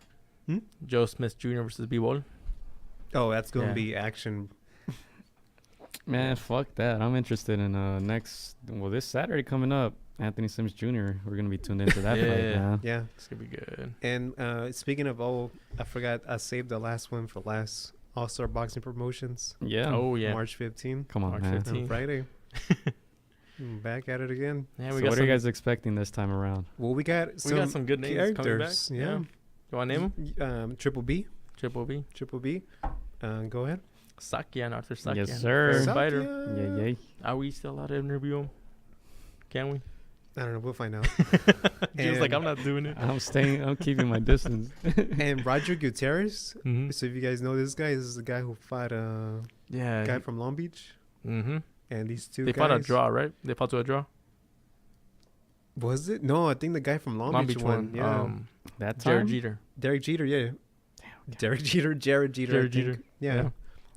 Hmm? Joe Smith Jr. versus B-Ball. Oh, that's going to Yeah. be action. Man, fuck that. I'm interested in this Saturday coming up. Anthony Sims Jr. We're gonna be tuned into that fight, Yeah. man. Yeah. It's gonna be good. And speaking of I forgot I saved the last one for last All-Star Boxing Promotions. Yeah. Oh yeah. March 15th Come on, March man. 15th. on Friday. Back at it again. Yeah, So we got what some, are you guys expecting this time around? Well, we got some good names coming back. characters. Yeah. You want to name them? Triple B. Triple B. Go ahead. Sakyan, Arthur Sakyan. Yes, sir. First fighter. Yeah, yeah. Are we still allowed to interview him? Can we? I don't know. We'll find out. He was like, I'm not doing it. I'm keeping my distance. And Roger Gutierrez. Mm-hmm. So if you guys know this is the guy who fought Yeah. guy from Long Beach. Mm-hmm. And these two They guys. fought a draw, right? They fought to a draw. Was it? No, I think the guy from Long Beach won. Yeah. That Jared time? Jeter. Derek Jeter, yeah. Jared Jeter. I Jared think. Jeter. Yeah. Yeah.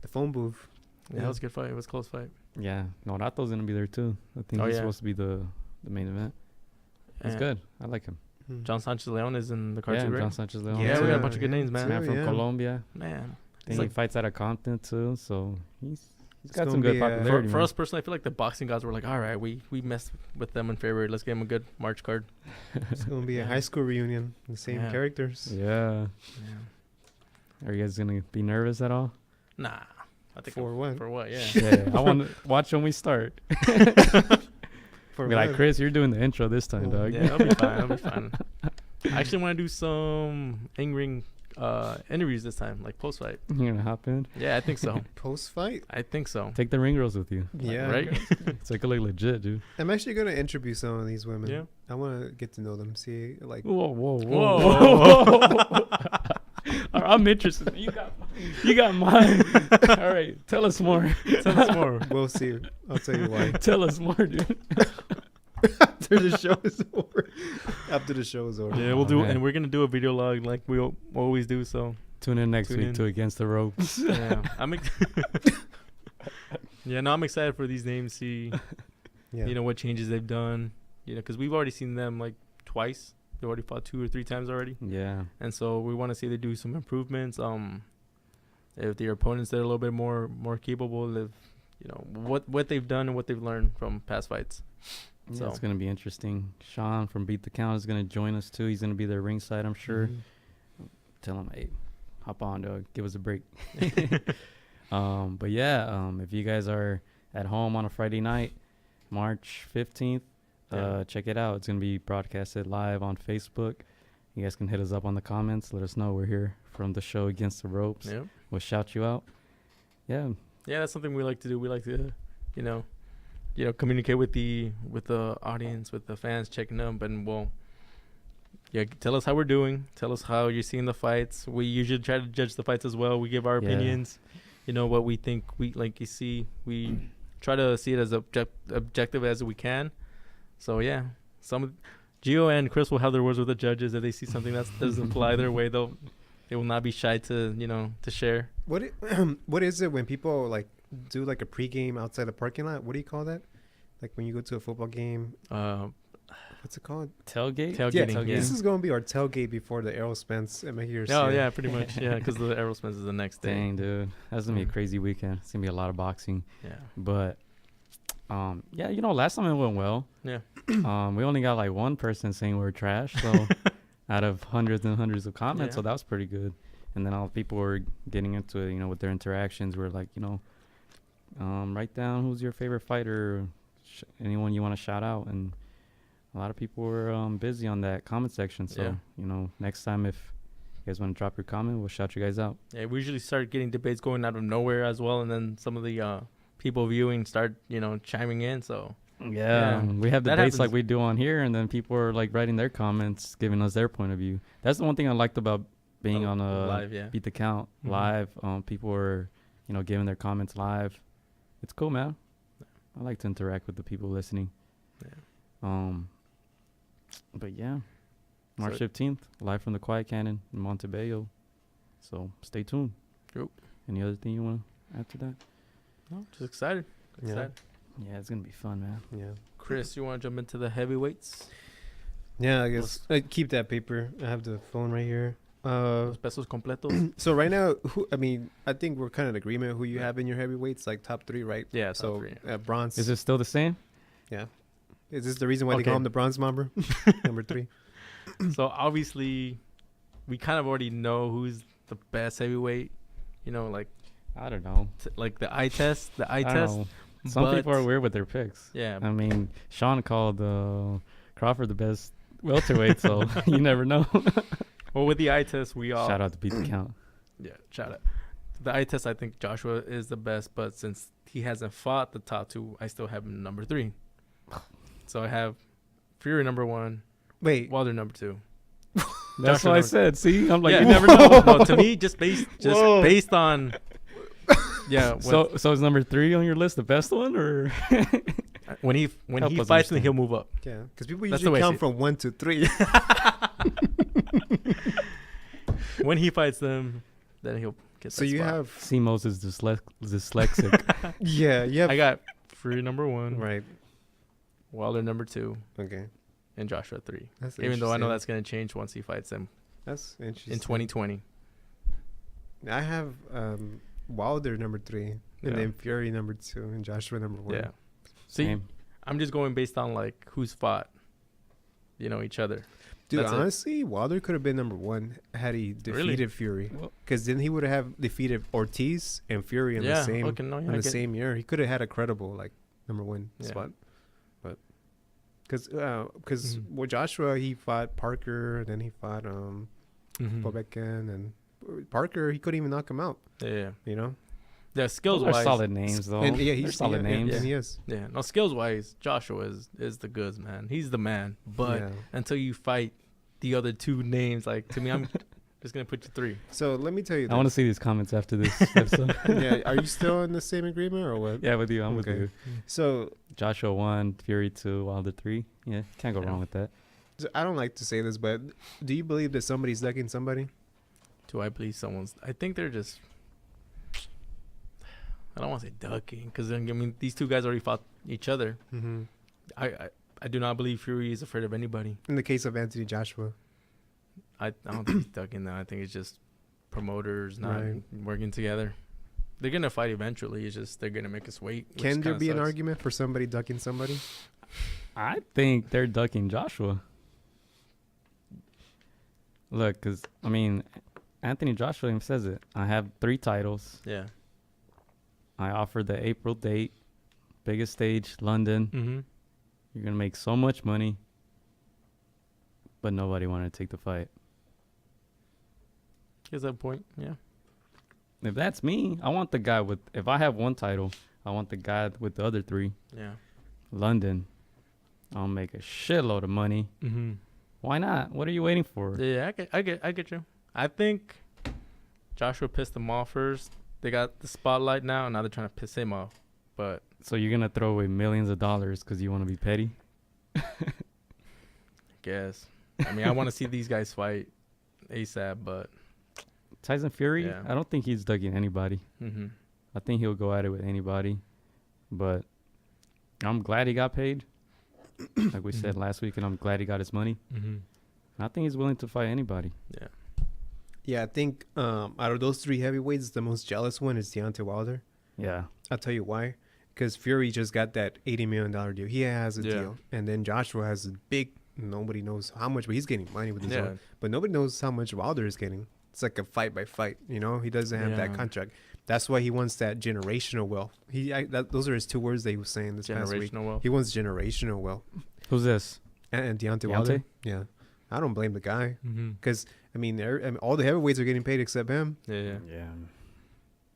The phone booth. Yeah, that was a good fight. It was a close fight. Yeah. No, Rato's gonna be there too. I think Oh, he's yeah. supposed to be the main event. It's And good. I like him. John Sanchez Leon is in the card Yeah, too, right? John Sanchez Leon. Yeah, we got a bunch of good yeah, names, man. Man too, from yeah. Colombia. Man. I think he fights out of Compton too, so he's It's got gonna some good be, popularity. For man. us personally, I feel like the boxing guys were like, all right, we messed with them in February. Let's give them a good March card. It's going to be a high school reunion. The same Yeah. characters. Yeah. Yeah. Are you guys gonna be nervous at all? Nah. I think For what? For what? Yeah. Yeah. I want to watch when we start. For Be like, what? Chris, you're doing the intro this time, Oh, dog. Yeah, that'll be fine. That'll be fine. I actually want to do some in-ring interviews this time, like post-fight. You're gonna hop in. Yeah, I think so. Post-fight? I think so. Take the ring girls with you. Yeah. Right? It's like look legit, dude. I'm actually going to interview some of these women. Yeah. I want to get to know them. See, like, Whoa, whoa, Whoa. whoa. I'm interested. You got mine. All right, tell us more. Tell us more. we'll see. I'll tell you why. Tell us more, dude. After the show is over. After the show is over. Yeah, we'll do, Okay. and we're gonna do a video log like we always do. So Tune in next Tune week in. to Against the Ropes. yeah, yeah, no, I'm excited for these names. See, Yeah. you know what changes they've done. You know, because we've already seen them like twice. They already fought 2 or 3 times already, Yeah. and so we want to see they do some improvements. If their opponents that are a little bit more capable of, you know, what they've done and what they've learned from past fights. Yeah, So- it's gonna be interesting. Sean from Beat the Count is gonna join us too. He's gonna be there ringside, I'm sure. Mhm. Tell him, hey, hop on, dog. Give us a break. But yeah, if you guys are at home on a Friday night, March 15th, Yeah. check it out. It's gonna be broadcasted live on Facebook. You guys can hit us up on the comments. Let us know we're here from the show Against the Ropes. Yeah. We'll shout you out. Yeah. Yeah, that's something we like to do. We like to, you know, communicate with the audience, with the fans, checking them, and we'll, yeah, tell us how we're doing. Tell us how you're seeing the fights. We usually try to judge the fights as well. We give our Yeah. opinions, you know, what we think we like. You see, we try to see it as objective as we can. So yeah, Gio and Chris will have their words with the judges. If they see something that doesn't fly their way, they will not be shy to share. What is it when people like do like a pregame outside the parking lot? What do you call that? Like when you go to a football game, what's it called? Tailgate? Tailgating. Yeah. This is going to be our tailgate before the Aerospence at Mejiers. Oh yeah, pretty much. Yeah, because the Aerosmith is the next day. Dang, dude. That's gonna be a Mm. crazy weekend. It's gonna be a lot of boxing. Yeah. But yeah, you know, last time it went well. Yeah. We only got like one person saying we're trash, so out of hundreds and hundreds of comments, Yeah. so that was pretty good. And then all the people were getting into it, you know, with their interactions. We're like, you know, write down who's your favorite fighter, anyone you want to shout out, and a lot of people were busy on that comment section. So Yeah. you know, next time if you guys want to drop your comment, we'll shout you guys out. Yeah, we usually start getting debates going out of nowhere as well, and then some of the people viewing start, you know, chiming in. So Yeah, Yeah. we have That debates like happens. we do on here, and then people are like writing their comments, giving us their point of view. That's the one thing I liked about being on a live, yeah. Beat the Count Mhm. live. People were, you know, giving their comments live. It's cool, man. I like to interact with the people listening. Yeah. But yeah, March So- 15th, live from the Quiet Cannon in Montebello. So stay tuned. Yep. Any other thing you want to add to that? No, just excited. Yeah. Excited. Yeah, it's gonna be fun, man. Yeah. Chris, you want to jump into the heavyweights? Yeah, I guess I keep that paper. I have the phone right here. Los pesos completos. So right now, I think we're kind of in agreement who you have in your heavyweights, like top 3, right? Yeah, So top 3. bronze. Is it still the same? Yeah. Is this the reason why they Okay. call him the Bronze Bomber? Number 3. So obviously, we kind of already know who's the best heavyweight. You know, like I don't know. like the eye test. The eye I don't test. know. Some people are weird with their picks. Yeah. I mean, Sean called Crawford the best welterweight, so you never know. Well, with the eye test, we all Shout out to Beat the Count. Yeah, shout out. The eye test, I think Joshua is the best, but since he hasn't fought the top 2, I still have him number 3. So I have Fury number 1, Wait, Wilder number 2. That's Joshua what I number- said. See, I'm like, Yeah. you never know. No, to me, just based on. Yeah. So is number 3 on your list the best one, or When he Help fights us me, understand. he'll move up. yeah, because people That's the usually way I count see it. from 1 to 3. When he fights them, then he'll get. So that you spot. have, Simos is dyslexic? yeah, you have, I got Fury number 1, right? Wilder number 2, Okay, and Joshua 3. that's Even though I know interesting. that's gonna change once he fights them That's interesting. in 2020. I have Wilder number 3, and Yeah. then Fury number 2, and Joshua number 1. Yeah. See, Same. I'm just going based on like who's fought, each other. Dude, That's it. honestly, Wilder could have been number 1 had he defeated Really? Fury, Well- because then he would have defeated Ortiz and Fury in yeah, the same fucking no, yeah, in I the get- same year. He could have had a credible like number 1 Yeah. spot, but because Mhm. with Joshua he fought Parker, then he fought Mhm. Povetkin, and Parker he couldn't even knock him out. Yeah, Those skills are wise, solid names, though. And yeah, They're he's solid yeah, names. and he is. Yeah, no, skills wise, Joshua is the goods, man. He's the man. But Yeah. until you fight the other 2 names, like to me, I'm just gonna put you 3. So let me tell you, I want to this. see these comments after this episode. Yeah, are you still in the same agreement or what? Yeah, with you. I'm with Okay. you. So, Joshua 1, Fury 2, Wilder 3. Yeah, can't go Yeah. wrong with that. so I don't like to say this, but do you believe that somebody's ducking somebody? Do I believe someone's? I think they're just. I don't want to say ducking, because I mean these 2 guys already fought each other. Mm-hmm. I do not believe Fury is afraid of anybody. In the case of Anthony Joshua, I don't think he's ducking that. I think it's just promoters not Right. working together. They're gonna fight eventually. It's just they're gonna make us wait. which can there kinda be an sucks. argument for somebody ducking somebody? I think they're ducking Joshua. Look, because, I mean, Anthony Joshua even says it. I have 3 titles. Yeah. I offered the April date, biggest stage, London. Mm-hmm. You're going to make so much money. But nobody wanted to take the fight. Is that a point? Yeah. If that's me, I want the guy with, if I have 1 title, I want the guy with the other 3. Yeah. London. I'll make a shitload of money. Mm-hmm. Why not? What are you waiting for? Yeah, I get you. I think Joshua pissed them off first. They got the spotlight now, and now they're trying to piss him off. But So you're going to throw away millions of dollars because you want to be petty? I guess. I mean, I want to see these guys fight ASAP, but Tyson Fury, Yeah. I don't think he's ducking anybody. mm-hmm. I think he'll go at it with anybody. But I'm glad he got paid. Like we said last week, and I'm glad he got his money. Mm-hmm. I think he's willing to fight anybody. Yeah. Yeah, I think out of those 3 heavyweights, the most jealous one is Deontay Wilder. Yeah. I'll tell you why. Because Fury just got that $80 million deal. He has a Yeah. deal. And then Joshua has a big, nobody knows how much, but he's getting money with his Yeah. own. But nobody knows how much Wilder is getting. It's like a fight by fight, He doesn't have that Yeah. contract. That's why he wants that generational wealth. Those are his 2 words that he was saying this past week. Generational wealth. He wants generational wealth. Who's this? And Deontay Deontay? Wilder? Yeah. I don't blame the guy. Mm-hmm. Because, I mean, all the heavyweights are getting paid except him. Yeah. Yeah.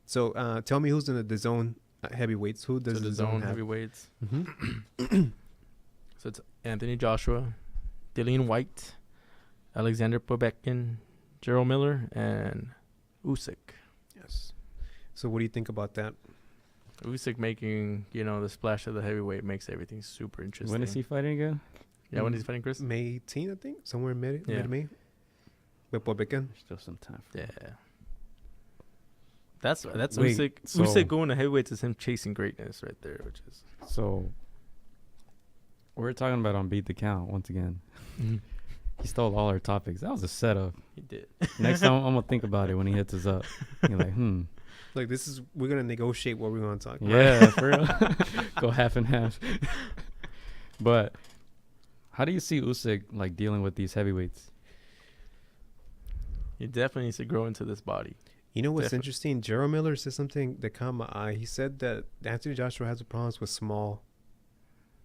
So tell me who's in the zone heavyweights. Who does So the the zone have? heavyweights. Mm-hmm. So it's Anthony Joshua, Dillian White, Alexander Povetkin, Gerald Miller, and Usyk. Yes. So what do you think about that? Usyk making, the splash of the heavyweight makes everything super interesting. When is he fighting again? Yeah, when is he fighting, Chris? May 18, I think, somewhere in Yeah. mid-May. With Povetkin. There's still some time. Yeah. That's Wait, Usyk. so- Usyk going to heavyweights is him chasing greatness right there, which is. So we're talking about on Beat the Count once again. He stole all our topics. That was a setup. He did. Next time I'm gonna think about it when he hits us up. You're like, Like, we're going to negotiate what we're going to talk about. yeah, for real. Go half and half. But how do you see Usyk like dealing with these heavyweights? He definitely needs to grow into this body. You know what's Definitely. interesting? Gerald Miller said something that caught my eye. He said that Anthony Joshua has problems with small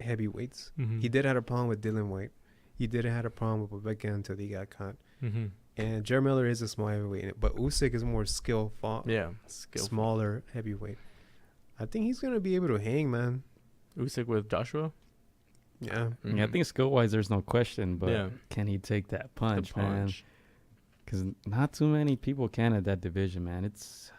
heavyweights. Mm-hmm. He did have a problem with Dylan White. He did have a problem with Rebecca until he got caught. Mm-hmm. And Gerald Miller is a small heavyweight, but Usyk is more skillful, Yeah, skillful. smaller heavyweight. I think he's gonna be able to hang, man. Usyk with Joshua. Yeah. Yeah, I think skill wise, there's no question, but Yeah. can he take that The punch, man? punch. Because not too many people can at that division, man. It's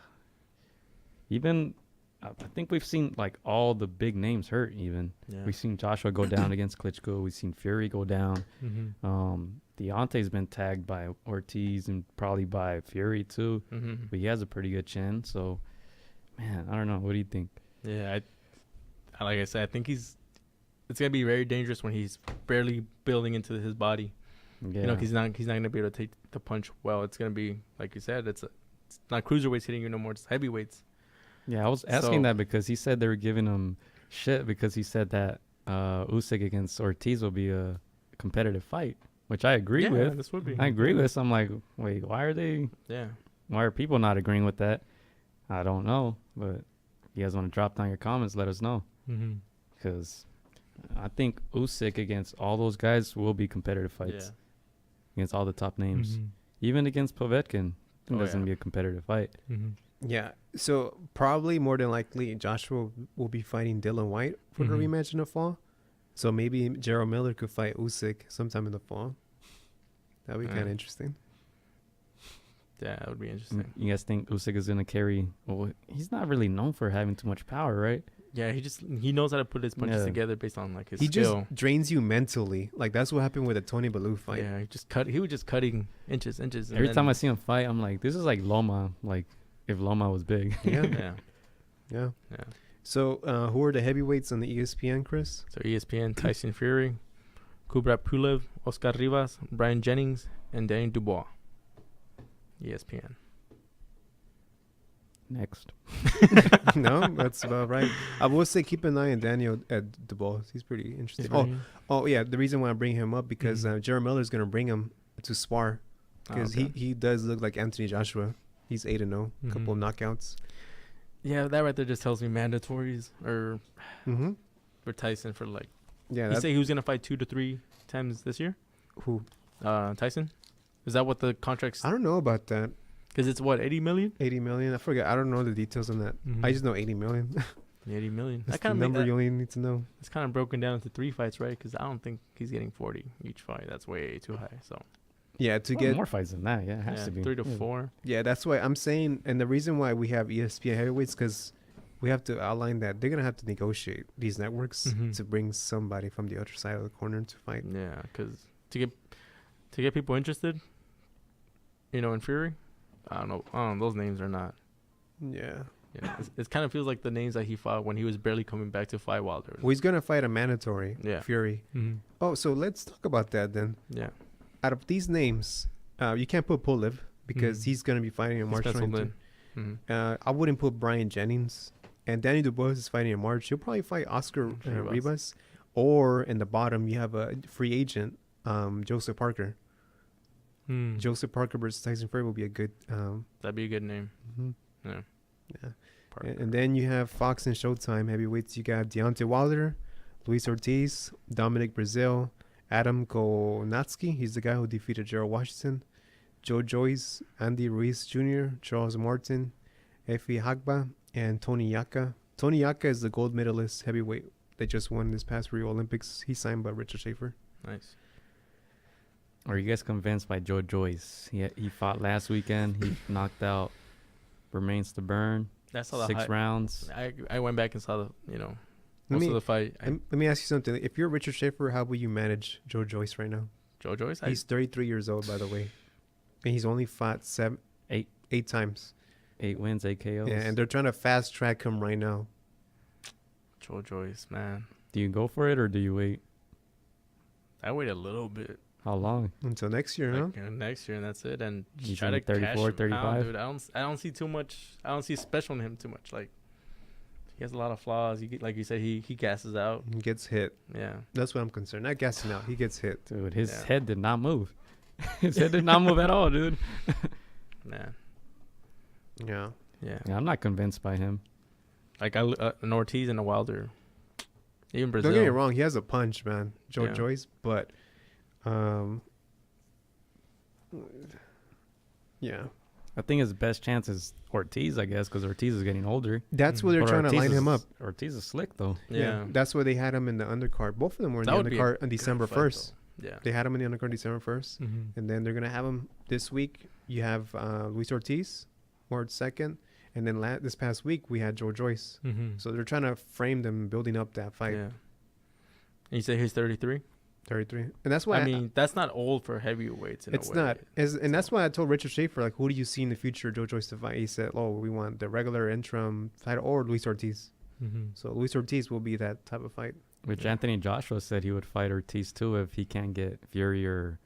even. I think we've seen like all the big names hurt. Even Yeah. we've seen Joshua go down against Klitschko. We've seen Fury go down. Mm-hmm. Deontay's been tagged by Ortiz and probably by Fury too, Mm-hmm. but he has a pretty good chin. So, man, I don't know. What do you think? Yeah, I like I said, I think it's gonna be very dangerous when he's barely building into his body. Yeah, You know, he's not gonna be able to take the punch well. It's gonna be like you said, it's not cruiserweights hitting you no more. It's heavyweights. yeah. I was asking So- that because he said they were giving him shit because he said that Usyk against Ortiz will be a competitive fight, which I agree Yeah, with. this would be. I agree with. So I'm like, wait, why are people not agreeing with that? I don't know, but if you guys want to drop down your comments, let us know. Mm-hmm. Because I think Usyk against all those guys will be competitive fights against all the top names. Even against Povetkin, I think Oh, that's going to yeah. be a competitive fight. Mm-hmm. Yeah. So probably more than likely, Joshua will be fighting Dylan White for the Mhm. rematch in the fall. So maybe Gerald Miller could fight Usyk sometime in the fall. That'd be kind of Yeah. interesting. Yeah, that would be interesting. You guys think Usyk is going to carry? Well, he's not really known for having too much power, right? Yeah, he knows how to put his punches Yeah. together based on like his He skill. just drains you mentally. Like that's what happened with the Tony Bellew fight. Yeah, he was just cutting inches. And Every time I see him fight, I'm like, this is like Loma. Like if Loma was big. Yeah. yeah, Yeah. yeah. So who are the heavyweights on the ESPN, Chris? So ESPN, Tyson Fury, Kubrat Pulev, Oscar Rivas, Brian Jennings, and Danny Dubois. ESPN. Next. No, that's about right. I will say keep an eye on Daniel at Dubois. He's pretty interesting. Oh yeah, the reason why I bring him up because Jared Miller is gonna bring him to spar because he does look like Anthony Joshua. He's 8-0, a couple of knockouts. Yeah, that right there just tells me mandatories or Mm-hmm. for Tyson for like. Yeah, He said he was gonna fight 2 to 3 times this year. who? Tyson, is that what the contract's? I don't know about that. Because it's what 80 million. 80 million. I forget. I don't know the details on that. I just know 80 million. 80 million. That's That kind the of number you only need to know. It's kind of broken down into 3 fights, right? Because I don't think he's getting 40 each fight. That's way too high. So Yeah, to Well, get more fights than that. Yeah, it has to be 3 to Yeah. 4. Yeah, that's why I'm saying, and the reason why we have ESPN heavyweights because we have to outline that they're gonna have to negotiate these networks Mhm. to bring somebody from the other side of the corner to fight. Yeah, because to get people interested, you know, in Fury, I don't know. Those names are not. Yeah. Yeah, it kind of feels like the names that he fought when he was barely coming back to fight Wilder. Well, he's gonna fight a mandatory Yeah. Fury. Mm-hmm. Oh, so let's talk about that then. Yeah, Out of these names, you can't put Pulev because Mhm. he's gonna be fighting in he's March penciled 22. in. Mhm. I wouldn't put Brian Jennings. And Danny Dubois is fighting in March. He'll probably fight Oscar Rivas. Rivas. Or in the bottom, you have a free agent, Joseph Parker. Hmm. Joseph Parker versus Tyson Fury will be a good. That'd be a good name. Mhm. Yeah. Yeah. Parker. And then you have Fox and Showtime heavyweights. You got Deontay Wilder, Luis Ortiz, Dominic Brazil, Adam Konatsky. He's the guy who defeated Gerald Washington. Joe Joyce, Andy Ruiz Jr., Charles Martin, Efi Hagba, and Tony Yaka. Tony Yaka is the gold medalist heavyweight that just won this past Rio Olympics. He's signed by Richard Schaefer. Nice. Are you guys convinced by Joe Joyce? He fought last weekend. He knocked out Remains to Burn. That's all the 6 hype. rounds. I went back and saw the Let most me, of the fight. let me ask you something. If you're Richard Schaefer, how will you manage Joe Joyce right now? Joe Joyce. He's 33 years old, by the way. And he's only fought eight times. 8 wins, 8 KOs. Yeah, and they're trying to fast track him right now. Joe Joyce, man. Do you go for it or do you wait? I wait a little bit. How long? Until next year, huh? Like, next year, and that's it. And You try to think 34, cash him out, 35? dude. I don't see too much. I don't see special in him too much. Like he has a lot of flaws. Like you said, he gasses out. He gets hit. Yeah. That's what I'm concerned. Not gassing out. He gets hit. Dude, his Yeah. head did not move. His head did not move at all, dude. Man. Yeah. Yeah. Yeah, I'm not convinced by him. Like an Ortiz and a Wilder. Even Brazil. Don't get me wrong. He has a punch, man. Yeah. Joyce, but yeah. I think his best chance is Ortiz, I guess, because Ortiz is getting older. That's where they're But trying to line him up. Ortiz is slick, though. Yeah. That's where they had him in the undercard. Both of them were in That the would be a undercard on good December fight, 1st. though. Yeah. They had him in the undercard December 1st. Mm-hmm. And then they're going to have him this week. You have Luis Ortiz, March 2nd. And then this past week, we had Joe Joyce. Mm-hmm. So they're trying to frame them building up that fight. Yeah. And you say he's 33? 33. And that's why I mean, that's not old for heavyweights in it's a way. not. And that's why I told Richard Schaefer, like, who do you see in the future Joe Joyce to fight? He said, oh, we want the regular interim fighter or Luis Ortiz. Mm-hmm. So Luis Ortiz will be that type of fight. Which Anthony Joshua said he would fight Ortiz, too, if he can't get Fury or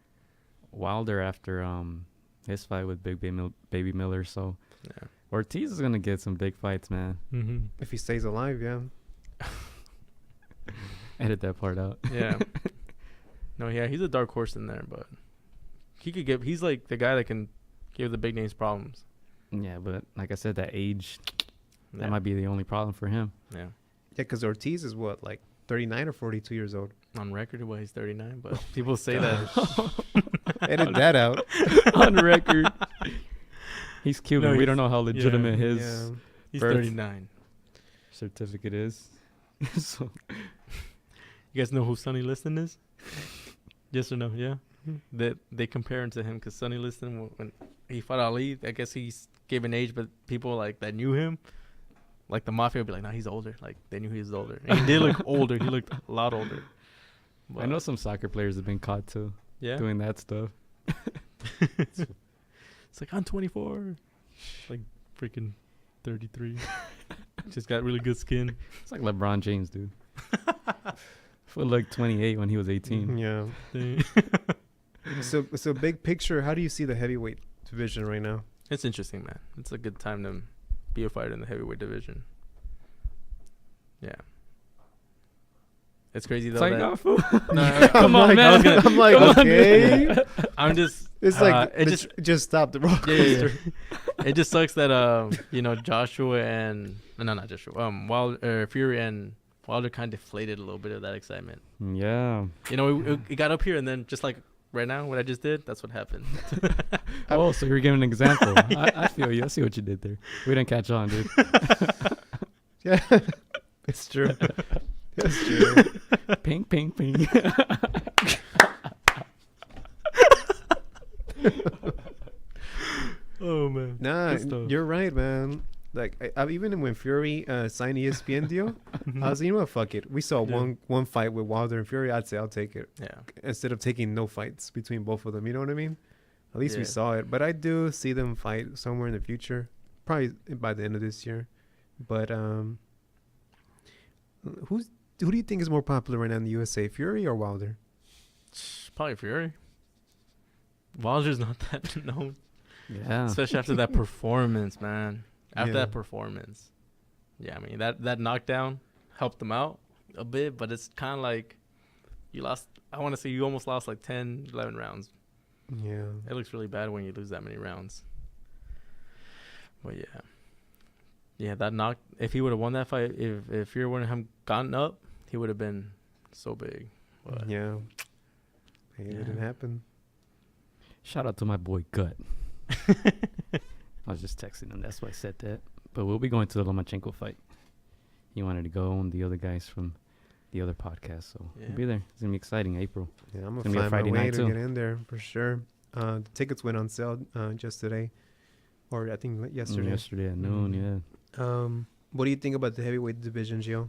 Wilder after his fight with Baby Miller. So Yeah. Ortiz is going to get some big fights, man. Mm-hmm. If he stays alive, yeah. Edit that part out. Yeah. No, yeah, he's a dark horse in there, but he's like the guy that can give the big names problems. Yeah, but like I said, that age, Yeah. that might be the only problem for him. Yeah. Yeah, because Ortiz is what, like 39 or 42 years old? On record, well, he's 39, but people say that. Edit that out. On record. He's Cuban. No, We don't know how legitimate his Yeah. He's Birth. 39. certificate is. So You guys know who Sonny Liston is? Yes or no? Yeah. That they compare him to him because Sonny Liston, when he fought Ali, I guess he gave an age, but people like that knew him, like the mafia, would be like, "Nah, he's older." Like they knew he was older. And he did look older. He looked a lot older. I know some soccer players have been caught too Yeah. doing that stuff. It's like I'm 24. It's like freaking 33. Just got really good skin. It's like LeBron James, dude. Foot like 28 when he was 18. Yeah. So big picture, how do you see the heavyweight division right now? It's interesting, man. It's a good time to be a fighter in the heavyweight division. Yeah. It's crazy though. It's like, that oh, fool. No, Come on, like, man. I'm like, Come on, okay. I'm just. It's like it just stop the roller Yeah. coaster. It just sucks that Joshua and not Joshua Fury and Wilder kind of deflated a little bit of that excitement. Yeah. It got up here and then just like right now, what I just did, that's what happened. Oh, so you're giving an example. I feel you. I see what you did there. We didn't catch on, dude. Yeah, it's true. It's true. Ping, ping, ping. Oh man. Nah, Good stuff. you're right, man. Like I even when Fury signed the ESPN deal, I was like, you know what, fuck it. We saw Yeah. one fight with Wilder and Fury. I'd say I'll take it Yeah. instead of taking no fights between both of them. You know what I mean? At least we Yeah. saw it. But I do see them fight somewhere in the future, probably by the end of this year. But who do you think is more popular right now in the USA, Fury or Wilder? Probably Fury. Wilder's not that known, Yeah. especially after that performance, man. After Yeah. that performance, yeah. I mean that knockdown helped him out a bit, but it's kind of like you lost. I want to say you almost lost like 10, 11 rounds. Yeah. It looks really bad when you lose that many rounds. But yeah, that knock. If he would have won that fight, if Fury wouldn't have gotten up, he would have been so big. But Yeah. It Yeah. didn't happen. Shout out to my boy Gut. I was just texting him. That's why I said that. But we'll be going to the Lomachenko fight. He wanted to go, and the other guys from the other podcast. So Yeah. we'll be there. It's going to be exciting, April. Yeah, I'm It's gonna gonna be a find my Friday way night, to too. get in there for sure. The tickets went on sale just today, or I think yesterday. Yesterday at noon, yeah. What do you think about the heavyweight division, Gio?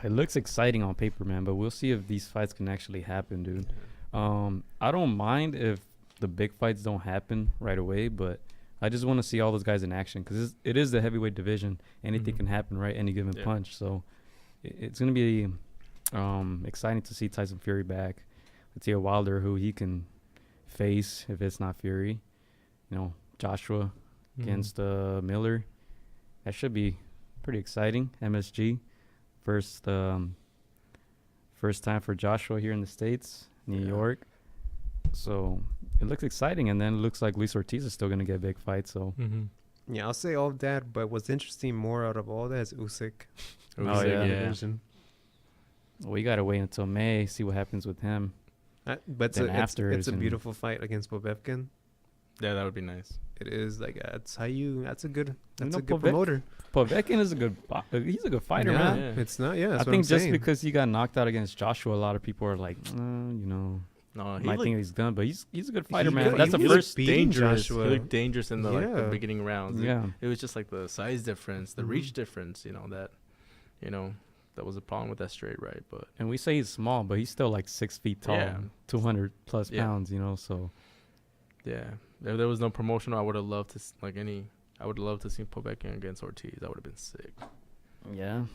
It looks exciting on paper, man, but we'll see if these fights can actually happen, dude. I don't mind if the big fights don't happen right away, but I just want to see all those guys in action because it is the heavyweight division. Anything Mhm. can happen, right? Any given Yeah. punch. So it's going to be exciting to see Tyson Fury back. Let's see a Wilder who he can face if it's not Fury. Joshua against Miller. That should be pretty exciting. MSG, first first time for Joshua here in the States, New York. So it looks exciting, and then it looks like Luis Ortiz is still going to get a big fight. So Yeah, I'll say all of that, but what's interesting more out of all that is Usyk. Oh, yeah. Division. we got to wait until May, see what happens with him. But Then after it's a is in- beautiful fight against Povetkin. Yeah, that would be nice. It is like that's a good know, promoter. Povetkin is he's a good fighter, Yeah, man. Yeah. it's not. Yeah, that's I what think I'm just saying. because he got knocked out against Joshua, a lot of people are like, No, he might looked, think he's done, but he's a good fighter, He man. looked- That's the he looked first. beating dangerous. Joshua. He looked dangerous in the Yeah. beginning rounds. Yeah, It was just like the size difference, the Mhm. reach difference. That was a problem with that straight right. But and we say he's small, but he's still like 6 feet tall, Yeah. 200 plus Yeah. pounds. So yeah, if there was no promotional, I would have loved to I would love to see Povetkin against Ortiz. That would have been sick. yeah,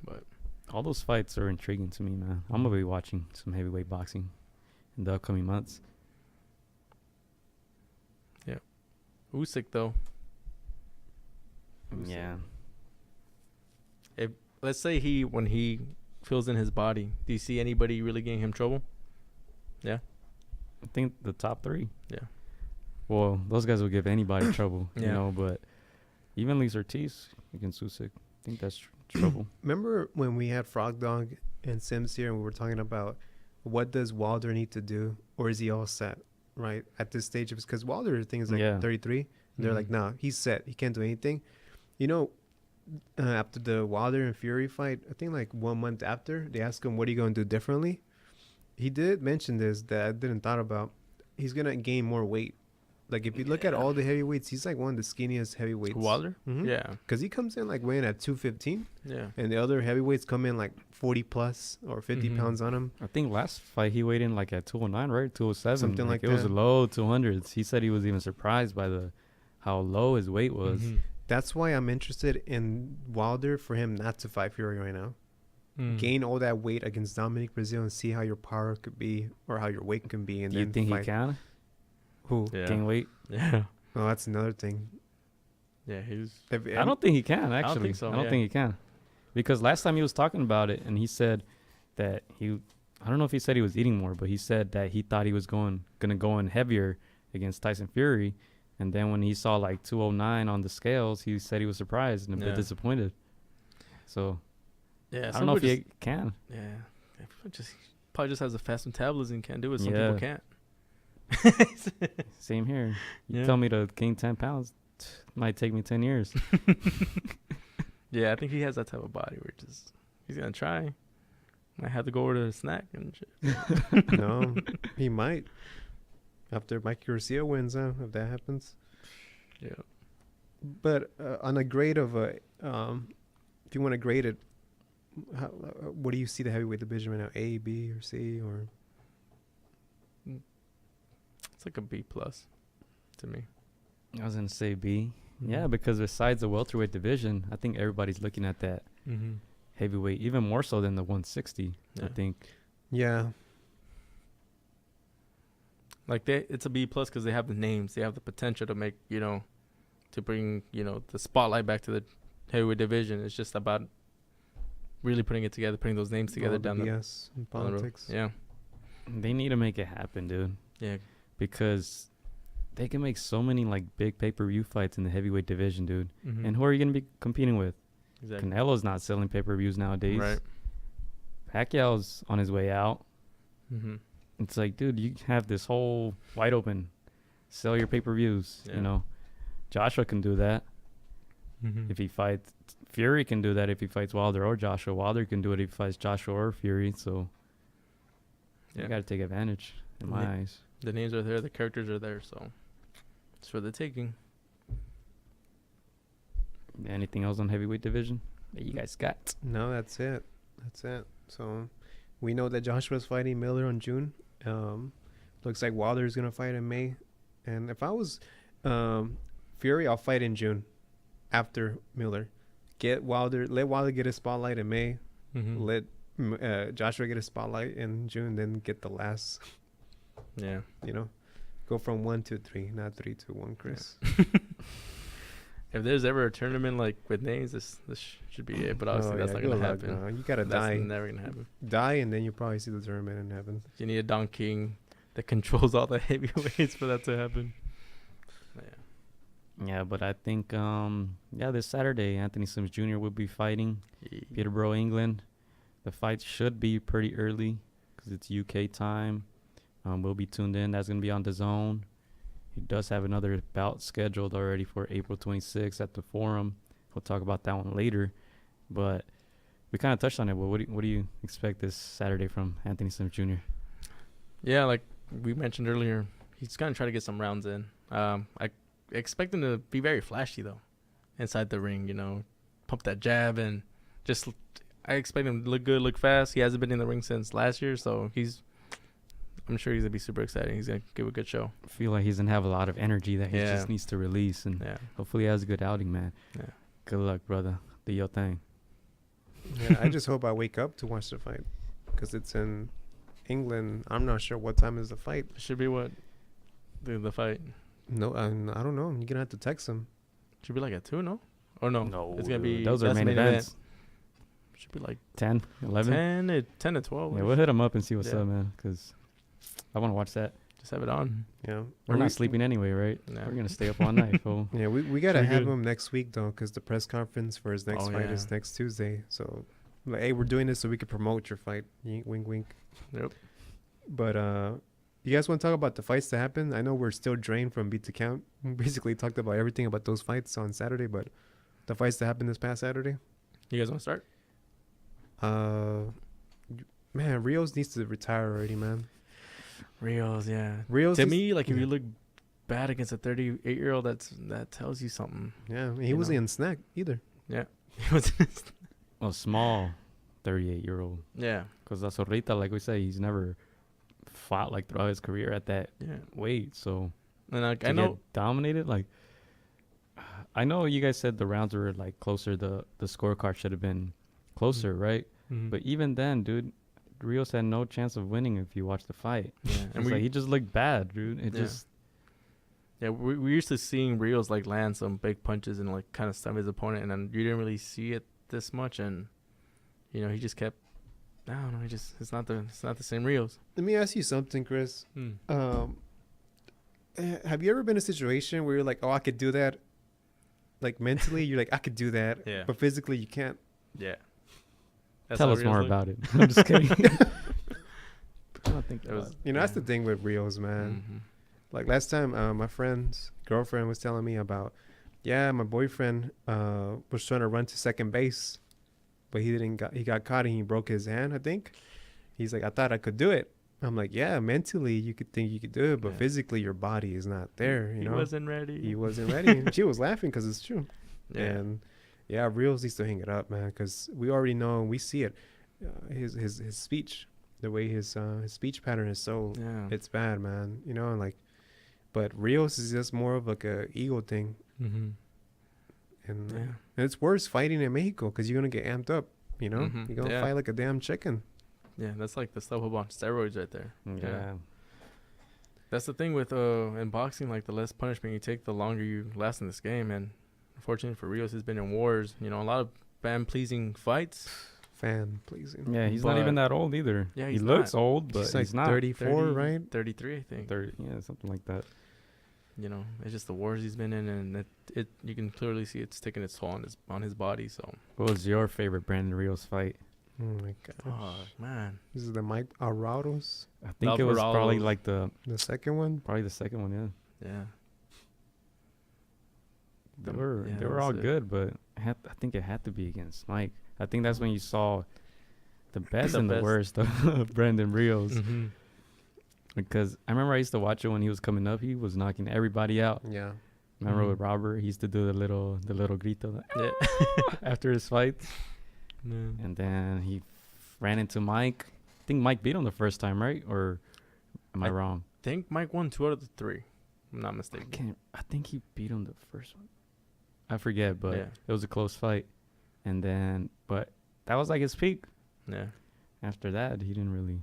But all those fights are intriguing to me, man. I'm gonna be watching some heavyweight boxing in the upcoming months. Usyk though, Yeah, let's say when he feels in his body, do you see anybody really getting him trouble? I think the top three. Yeah. Well, those guys will give anybody trouble, Yeah. But even Luis Ortiz against Usyk, I think that's trouble. Remember when we had Frog Dog and Sims here, and we were talking about what does Wilder need to do, or is he all set? Right at this stage, because Wilder, I think, is like Yeah. 33. And they're like, nah, he's set. He can't do anything. After the Wilder and Fury fight, I think like 1 month after, they asked him, what are you going to do differently? He did mention this that I didn't thought about. He's going to gain more weight. Like, if you look at all the heavyweights, he's like one of the skinniest heavyweights. Wilder? Mhm. Yeah, Because he comes in like weighing at 215, yeah. and the other heavyweights come in like 40 plus or 50 Mhm. pounds on him. I think last fight he weighed in like at 209, right? 207. Something like it was that. low 200s. He said he was even surprised by how low his weight was. Mhm. That's why I'm interested in Wilder, for him not to fight Fury right now. Mm. Gain all that weight against Dominic Brazil and see how your power could be or how your weight can be. And Do you then think fight. he can Who? Yeah. gain weight? Yeah. Oh, that's another thing. Yeah, he was. I don't think he can, actually. think so, I don't yeah. think he can. Because last time he was talking about it, and he said that I don't know if he said he was eating more, but he said that he thought he was going to go in heavier against Tyson Fury. And then when he saw like 209 on the scales, he said he was surprised and a bit Yeah. disappointed. So Yeah, I don't know if he can. Yeah, probably just has a fast metabolism and can't do it. Some Yeah. people can't. Same here. You Yeah. tell me to gain 10 pounds, might take me 10 years. Yeah, I think he has that type of body where he's gonna try. Might have to go over to a snack and shit. No, he might. After Mike Garcia wins, if that happens. Yeah. But on a grade of if you want to grade it, what do you see the heavyweight division right now? A, B, or C, or? It's like a B plus to me. I was going to say B. Mm-hmm. Yeah, because besides the welterweight division, I think everybody's looking at that Mm-hmm. heavyweight, even more so than the 160, I Yeah. think. Yeah. Like it's a B plus because they have the names, they have the potential to make to bring the spotlight back to the heavyweight division. It's just about really putting it together, putting those names together All the down the BS in down the road. politics. Yeah, They need to make it happen, dude, yeah, because they can make so many like big pay-per-view fights in the heavyweight division, dude. mm-hmm. And who are you going to be competing with? exactly. Canelo's not selling pay-per-views nowadays. Right. Pacquiao's on his way out. Mm-hmm. It's like, dude, you have this whole wide open. Sell your pay-per-views, Yeah. Joshua can do that. Mm-hmm. If he fights Fury can do that if he fights Wilder or Joshua. Wilder can do it if he fights Joshua or Fury. So you got to take advantage in my Yeah. eyes. The names are there, the characters are there, so it's for the taking. Anything else on heavyweight division that you guys got? No, that's it. That's it. So we know that Joshua's fighting Miller on June. Looks like Wilder's going to fight in May. And if I was Fury, I'll fight in June after Miller. Let Wilder get a spotlight in May. Mm-hmm. Let Joshua get a spotlight in June, then get the last, Yeah. go from 1 to 3, not 3 to 1, Chris. if there's ever a tournament like with names, this should be it. But obviously that's not good gonna luck, happen. no. You gotta That's die, never gonna happen. and then you probably see the tournament in heaven. You need a Don King that controls all the heavyweights for that to happen. Yeah, but I think this Saturday Anthony Sims Jr. will be fighting Peterborough, England. The fight should be pretty early because it's UK time. We'll be tuned in. That's gonna be on DAZN. He does have another bout scheduled already for April 26th at the Forum. We'll talk about that one later, but we kind of touched on it. But what do you expect this Saturday from Anthony Sims Jr.? Yeah, like we mentioned earlier, he's gonna try to get some rounds in. I expect him to be very flashy though, inside the ring. You know, pump that jab and just. I expect him to look good, look fast. He hasn't been in the ring since last year, so I'm sure he's gonna be super exciting. He's gonna give a good show. I feel like he's gonna have a lot of energy that he just needs to release, and hopefully he has a good outing, man. Yeah. Good luck, brother. Do your thing. Yeah, I just hope I wake up to watch the fight because it's in England. I'm not sure what time is the fight. It should be what the fight. No, I don't know. You're gonna have to text him. Should be like at 2, no? Or no? No, it's gonna be. those are that's main events. Event. Should be like 10, 11. 10 to 12. Yeah, we'll hit him up and see what's up, man. Because I want to watch that. Just have it on. Yeah, We're not sleeping anyway, right? No. We're gonna stay up all night, fool. Yeah, we gotta Pretty have good. him next week though, because the press conference for his next fight is next Tuesday. So, like, hey, we're doing this so we can promote your fight. Wink, wink. Yep. But you guys want to talk about the fights that happened? I know we're still drained from Beat to Count. We basically talked about everything about those fights on Saturday, but the fights that happened this past Saturday. You guys want to start? Man, Rios needs to retire already, man. Rios, yeah. Rios to is- me, like if yeah. you look bad against a 38-year-old, that tells you something. Yeah, he You wasn't know. in snack either. Yeah. He was. A small 38-year-old. Yeah. Because Azorrita, like we say, he's never fought like throughout his career at that Yeah. weight. So And like, to I know. get dominated, like I know you guys said the rounds were like closer. The scorecard should have been closer, right? Mhm. But even then, dude, Rios had no chance of winning if you watch the fight. Yeah. And he just looked bad, dude. It Yeah. just Yeah, we're used to seeing Rios like land some big punches and like kind of stun his opponent, and then you didn't really see it this much, and you know he just kept. I don't know. It's not the same Rios. Let me ask you something, Chris. Have you ever been in a situation where you're like, oh, I could do that? Like mentally, you're like, I could do that, Yeah. but physically, you can't. Yeah. tell us more about it. I'm just kidding. I don't think It was. You know, that's the thing with Rios, man. Mhm. Like last time, my friend's girlfriend was telling me about, my boyfriend was trying to run to second base, but he got caught and he broke his hand, I think. He's like, I thought I could do it. I'm like, yeah, mentally you could think you could do it, but Yeah. physically your body is not there. You He know, wasn't ready. he wasn't ready. And she was laughing because it's true. Yeah. And yeah, Rios needs to hang it up, man, because we already know and we see it. His speech, the way his speech pattern is so Yeah. it's bad, man. You know, and like, but Rios is just more of like a ego thing, Mhm. and, Yeah. and it's worse fighting in Mexico because you're gonna get amped up. You know, Mhm. you're gonna Yeah. fight like a damn chicken. Yeah, that's like the stuff about steroids right there. Yeah. That's the thing with in boxing, like the less punishment you take, the longer you last in this game. And unfortunately for Rios, he's been in wars. You know, a lot of fan pleasing fights. Fan pleasing. Yeah, he's not even But- that old either. Yeah, he he's looks not. old, but He's like he's not. 34, right? 33, I think. 30, yeah, something like that. You know, it's just the wars he's been in, and it you can clearly see it's taking its toll on his body. So, What was your favorite Brandon Rios fight? Oh my god. oh man, This is the Mike Arados, I think it was probably Alvarado's- like the second one. probably the second one. Yeah, yeah. they were Yeah, they were that's all it. good, but I think it had to be against Mike. I think that's when you saw the best The and the best. worst of Brandon Rios. Mm-hmm. Because I remember I used to watch it when he was coming up. He was knocking everybody out. Yeah. Remember Mhm. with Robert, he used to do the little grito Yeah. after his fights. Yeah. And then he ran into Mike. I think Mike beat him the first time, right? Or am I I wrong? Think Mike won 2 out of the 3. I'm not mistaken. I think he beat him the first one. I forget, but Yeah. it was a close fight. And then, but that was like his peak. Yeah. After that, he didn't really.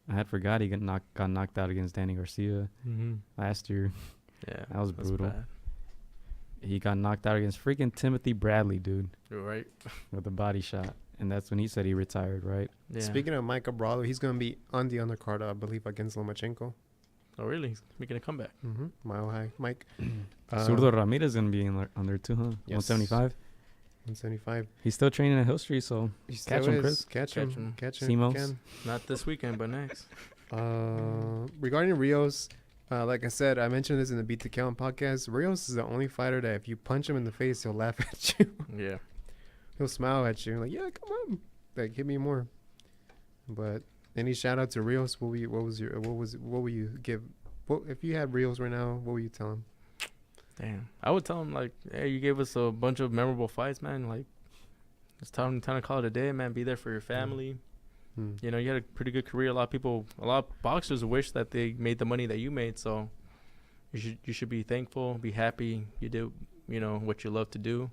I had forgot he got knocked out against Danny Garcia Mm-hmm. last year. Yeah. That was that's brutal. bad. he got knocked out against freaking Timothy Bradley, dude, You're right. with a body shot. And that's when he said he retired, right? Yeah. Speaking of Mike Abrado, he's going to be on the undercard, I believe, against Lomachenko. Oh, really? He's making a comeback. Mm-hmm. Mile high. Mike. Zurdo Ramirez is going to be on there too, huh? Yes. 175. 175. He's still training at Hill Street, so He catch still him, is. Chris. Catch him. Catch Catch him. if you Simos. can. Not this weekend, but next. Regarding Rios, like I said, I mentioned this in the Beat the Count podcast. Rios is the only fighter that if you punch him in the face, he'll laugh at you. Yeah. He'll smile at you, like, yeah, come on, like hit me more. But any shout out to Rios? What will you give? What if you had Rios right now? What would you tell him? Damn. I would tell him, like, hey, you gave us a bunch of memorable fights, man. Like, it's time to call it a day, man. Be there for your family. You know, you had a pretty good career. A lot of boxers wish that they made the money that you made. So you should be thankful, be happy. You do, you know, what you love to do.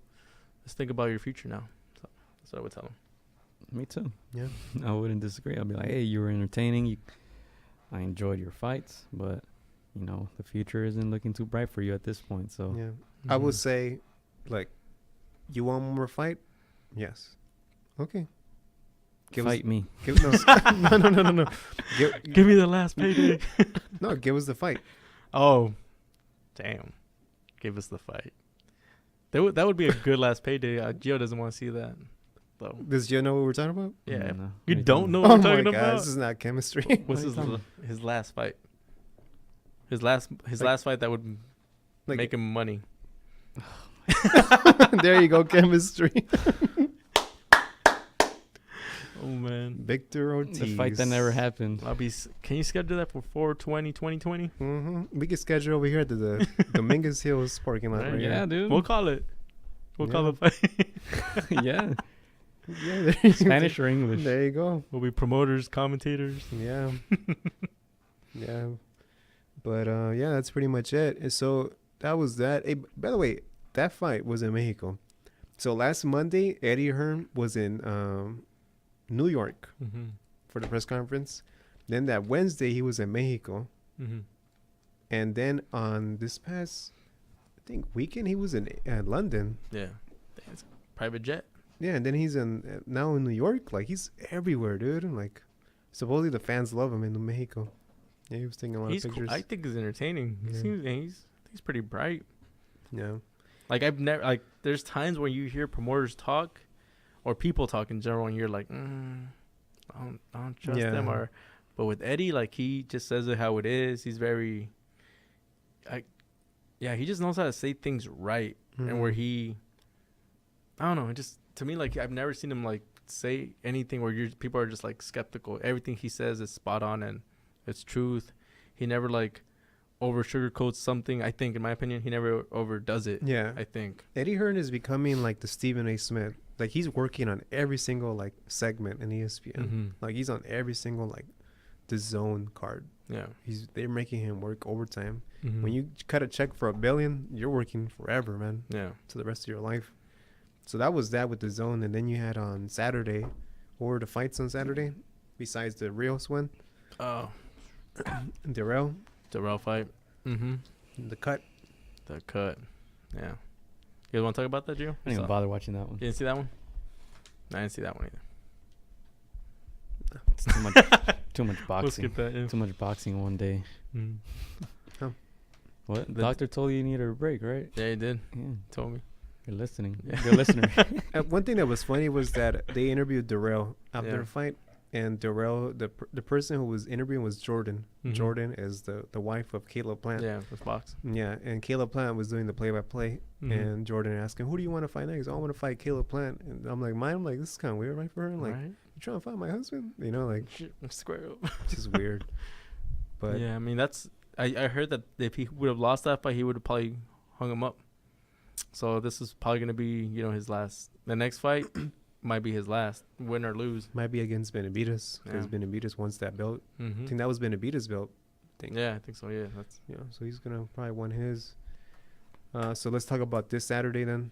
Just think about your future now. So that's what I would tell him. Me too. Yeah. I wouldn't disagree. I'd be like, hey, you were entertaining. I enjoyed your fights, but, you know, the future isn't looking too bright for you at this point. So Yeah, I would say, like, you want one more fight? Yes. Okay. fight me. No. Give me the last payday. No, give us the fight. Oh, damn. Give us the fight. That would be a good last payday. Gio doesn't want to see that, though. Does Gio know what we're talking about? Yeah. No. You What don't know Oh what we're my talking god, about? this is not chemistry. What's What are you his last fight? His last fight that would Like- make him money. There you go, chemistry. Oh man. Victor Ortiz. The fight that never happened. Can you schedule that for 4/20/2020? We can schedule over here at the Dominguez Hills parking lot. Right, Right Yeah, here. dude. We'll call it. We'll call Yeah. the fight. Yeah. Yeah, there you Spanish or English? There you go. We'll be promoters, commentators. Yeah. Yeah. But yeah, that's pretty much it. And so that was that. Hey, by the way, that fight was in Mexico. So last Monday, Eddie Hearn was in New York Mm-hmm. for the press conference. Then that Wednesday, he was in Mexico. Mm-hmm. And then on this past, I think, weekend, he was in London. Yeah. It's private jet. Yeah, and then he's in now in New York. Like, he's everywhere, dude. And like, supposedly the fans love him in Mexico. Yeah, he was taking a lot He's of cool. pictures. I think he's entertaining. Yeah. He's pretty bright. Yeah. Like, I've never, like, there's times when you hear promoters talk or people talk in general and you're like, I don't trust them. But with Eddie, like, he just says it how it is. He's very, he just knows how to say things right. And where he, I don't know, it just, to me, like, I've never seen him, like, say anything where people are just, like, skeptical. Everything he says is spot on and it's truth. He never, like, over sugarcoats something. I think, in my opinion, he never overdoes it. Yeah. I think. Eddie Hearn is becoming like the Stephen A. Smith. Like, he's working on every single like segment in ESPN. Mm-hmm. Like, he's on every single like the zone card. Yeah. They're making him work overtime. Mm-hmm. When you cut a check for $1 billion, you're working forever, man, Yeah. to the rest of your life. So that was that with the zone. And then you had on Saturday, what were the fights on Saturday besides the Rios one? Oh. Darrell, Darrell fight. Mm-hmm. the cut. The cut. Yeah. You guys want to talk about that, Gio? I didn't even bother watching that one. You didn't see that one? No, I didn't see that one either. It's too much We'll boxing. skip that. Yeah. Too much boxing in one day. Mm. What? The- Doctor told you needed a break, right? Yeah, he did. Yeah. Told me. You're listening. Yeah. Good listener. One thing that was funny was that they interviewed Darrell after Yeah. the fight, and Darrell, the person who was interviewing was Jordan. Mhm. Jordan is the wife of Caleb Plant. Yeah, this box. Yeah, and Caleb Plant was doing the play-by-play, Mhm. and Jordan asked him, "Who do you want to fight next?" "Oh, I want to fight Caleb Plant." And I'm like, this is kind of weird, right, for her? Like, right? you trying to fight my husband? You know, like, Shit, square up. it's just weird. But yeah, I mean, that's. I heard that if he would have lost that fight, he would have probably hung him up. So this is probably gonna be, his last. The next fight might be his last, win or lose. might be against Benavidez, because Yeah. Benavidez wants that belt. Mm-hmm. I think that was Benavidez' belt. Yeah, I think so. Yeah, that's. Yeah, so he's gonna probably win his. So let's talk about this Saturday then.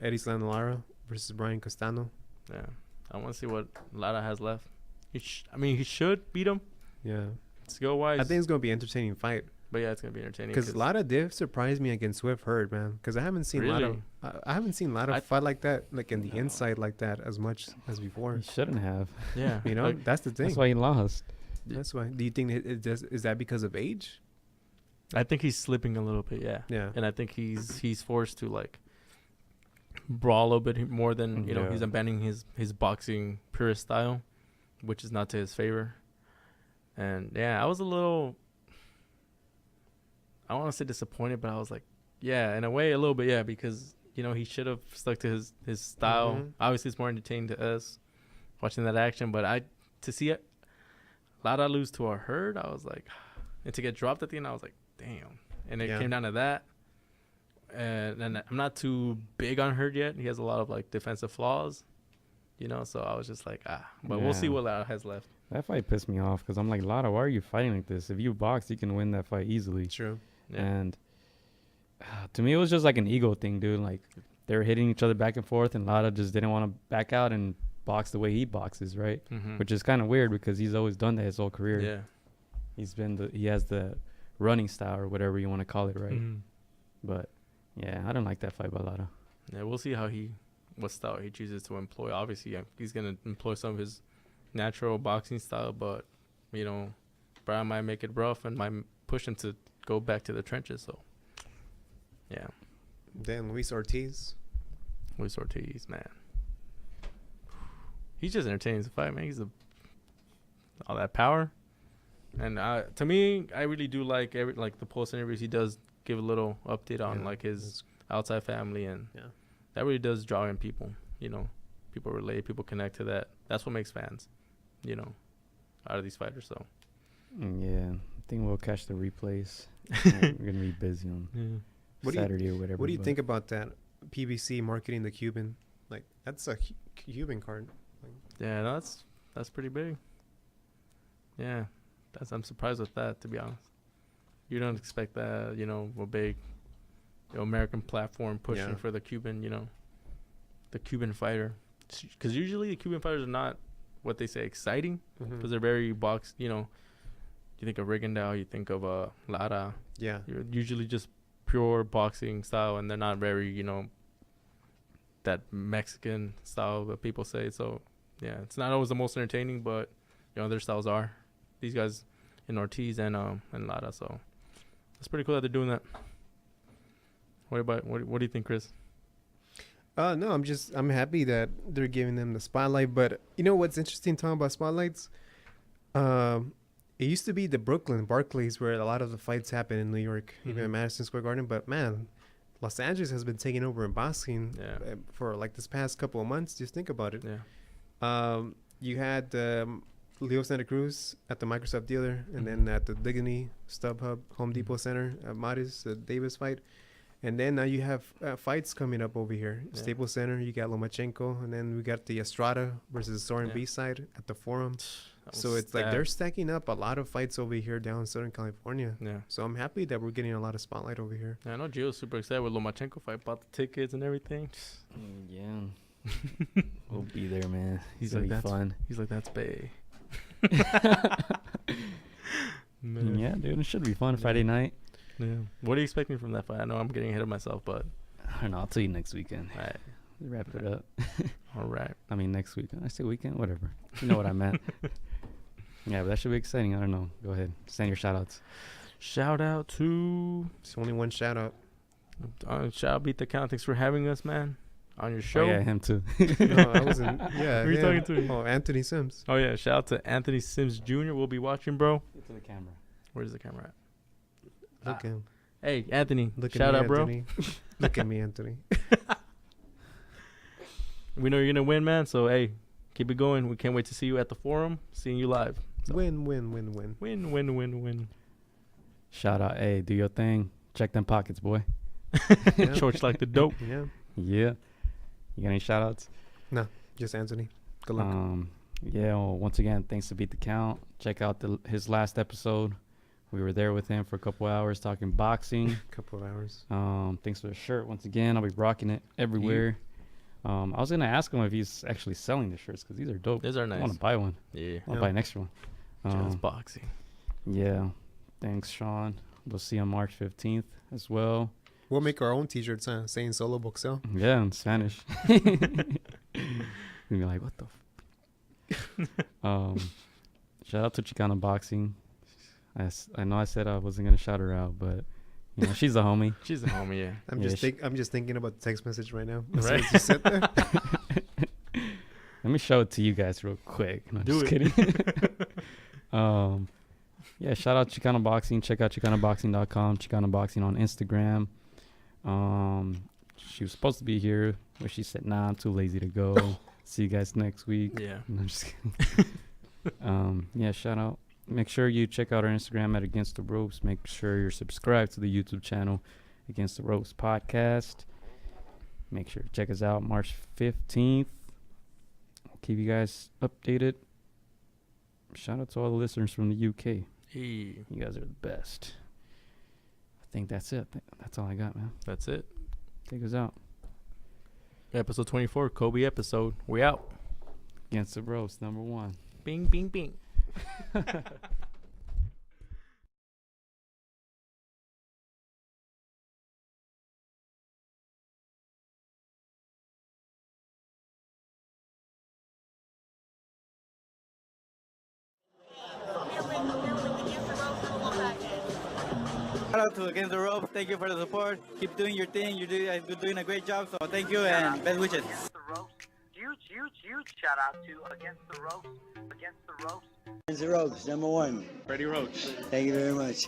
Eddie Lara versus Brian Castano. Yeah, I want to see what Lara has left. He should beat him. Yeah, Skill wise. I think it's gonna be an entertaining fight. But yeah, it's gonna be entertaining. Because Lara did surprise me against Swift Hurd, man. Because I haven't seen Really? I haven't seen Lara fight like that, like in the No. inside like that as much as before. He shouldn't have. yeah, You know, like, that's the thing. That's why he lost. That's why. Do you think is that because of age? I think he's slipping a little bit. Yeah. Yeah. And I think he's forced to like brawl a little bit more than you know. Yeah. He's abandoning his boxing purist style, which is not to his favor. And yeah, I was a little. I don't want to say disappointed, but I was like, yeah, in a way, a little bit, yeah, because you know he should have stuck to his style. Mhm. Obviously, it's more entertaining to us watching that action, but to see it, Lara lose to a Hurd, I was like, and to get dropped at the end, I was like, damn. And it Yeah. came down to that. And I'm not too big on Hurd yet. He has a lot of like defensive flaws, you know. So I was just like, but we'll see Yeah. what Lara has left. That fight pissed me off because I'm like, Lara, why are you fighting like this? If you box, you can win that fight easily. True. Yeah. And to me, it was just like an ego thing, dude. Like they were hitting each other back and forth, and Lara just didn't want to back out and box the way he boxes, right? Mm-hmm. Which is kind of weird because he's always done that his whole career. Yeah. He has the running style or whatever you want to call it, right? Mhm. But yeah, I don't like that fight by Lara. Yeah, we'll see what style he chooses to employ. Obviously, he's gonna employ some of his natural boxing style, but you know, Brian might make it rough and might push him to go back to the trenches. So, yeah, Then Luis Ortiz. Luis Ortiz, man, he's just entertaining to fight, man. He's all that power, and to me, I really do like the post interviews he does. Give a little update on Yeah, like his it's- outside family, and Yeah. that really does draw in people. You know, people relate, people connect to that. That's what makes fans, you know, out of these fighters. So Yeah, I think we'll catch the replays. We're gonna be busy on What do you- Saturday or whatever. What do you but think about that? PBC marketing the Cuban, like that's a Cuban card. yeah, no, that's pretty big. Yeah, I'm surprised with that, to be honest. You don't expect that, you know, a big American platform pushing Yeah. for the Cuban, you know, the Cuban fighter, because usually the Cuban fighters are not what they say exciting, because they're very box. You know, you think of Rigondeaux, you think of Lara. Yeah. You're usually just pure boxing style, and they're not very, you know, that Mexican style that people say. So yeah, it's not always the most entertaining, but you know, their styles are. These guys in Ortiz and Lara, so it's pretty cool that they're doing that. What do you think, Chris? No, I'm happy that they're giving them the spotlight. But you know what's interesting talking about spotlights? It used to be the Brooklyn Barclays where a lot of the fights happen in New York, even at Mhm. Madison Square Garden. But man, Los Angeles has been taking over in boxing Yeah. for like this past couple of months. Just think about it. Yeah. You had Leo Santa Cruz at the Microsoft dealer, and then Mhm. at the Dignity StubHub Home Depot Center at Maris, the Davis fight. And then now you have fights coming up over here. Yeah. Staples Center, you got Lomachenko, and then we got the Estrada versus Soren Yeah. B side at the Forum. That So was it's like they're stacked. stacking up a lot of fights over here down in Southern California. Yeah. So I'm happy that we're getting a lot of spotlight over here. Yeah, I know Gio's super excited with Lomachenko fight, bought the tickets and everything. Yeah, we'll be there, man. He's It's gonna like, be fun. He's like, that's Bay. Yeah, dude, it should be fun. Yeah. Friday night. Yeah. What are you expecting from that fight? I know I'm getting ahead of myself, but I don't know. I'll tell you next weekend. all right. Wrap it up. All right. I mean, next weekend. I say weekend, whatever. You know what I meant. Yeah, but that should be exciting. I don't know. Go ahead. Send your shout outs. Shout out to It's only one shout out. shout out Beat the Count. Thanks for having us, man, on your show. Oh, yeah, him too. No, I wasn't. Yeah. Who are you him. talking to? Oh, Anthony Sims. Oh yeah, shout out to Anthony Sims Jr. We'll be watching, bro. To the camera. Where's the camera at? Look at him. Hey, Anthony. Look at Shout me, out, bro. Anthony. Look at me, Anthony. We know you're gonna win, man. So hey, keep it going. We can't wait to see you at the Forum. Seeing you live. So. Win, win, win, win. Win, win, win, win. Shout out. Hey, do your thing. Check them pockets, boy. Yeah. Church like the dope. Yeah. Yeah. You got any shout outs? Just Anthony. Good luck. Yeah, well, once again, thanks to Beat the Count. Check out his last episode. We were there with him for a couple hours talking boxing. Couple of hours. Thanks for the shirt once again. I'll be rocking it everywhere. I was gonna ask him if he's actually selling the shirts because these are dope. These are I want nice. to buy one. Yeah. I want to buy an extra one. Just boxing. Yeah. Thanks, Sean. we'll see on March 15th as well. We'll make our own T-shirts, saying solo boxeo. Yeah, in Spanish. We'll be like, what the shout out to Chicana Boxing. I know I said I wasn't gonna shout her out, but you know, she's a homie. She's a homie, yeah. I'm just thinking about the text message right now. Right. You said that. Let me show it to you guys real quick. No, Do just it. kidding. Yeah, shout out Chicana Boxing. Check out ChicanaBoxing.com. Chicana Boxing on Instagram. She was supposed to be here, but she said, "Nah, I'm too lazy to go." See you guys next week. Yeah. No, I'm just kidding. Yeah, shout out. Make sure you check out our Instagram at Against the Ropes. Make sure you're subscribed to the YouTube channel Against the Ropes Podcast. Make sure to check us out March 15th. I'll keep you guys updated. Shout out to all the listeners from the UK. Hey. You guys are the best. I think that's it. That's all I got, man. That's it. Take us out. Episode 24, Kobe episode. We out. Against the Ropes, number 1. Bing, bing, bing. Shout out to Against the Ropes. Thank you for the support. Keep doing your thing. You're doing a great job. So thank you and best wishes. Against the Ropes. Huge shout out to Against the Ropes. Against the Ropes. Against the Ropes, number 1. Freddie Roach. Thank you very much.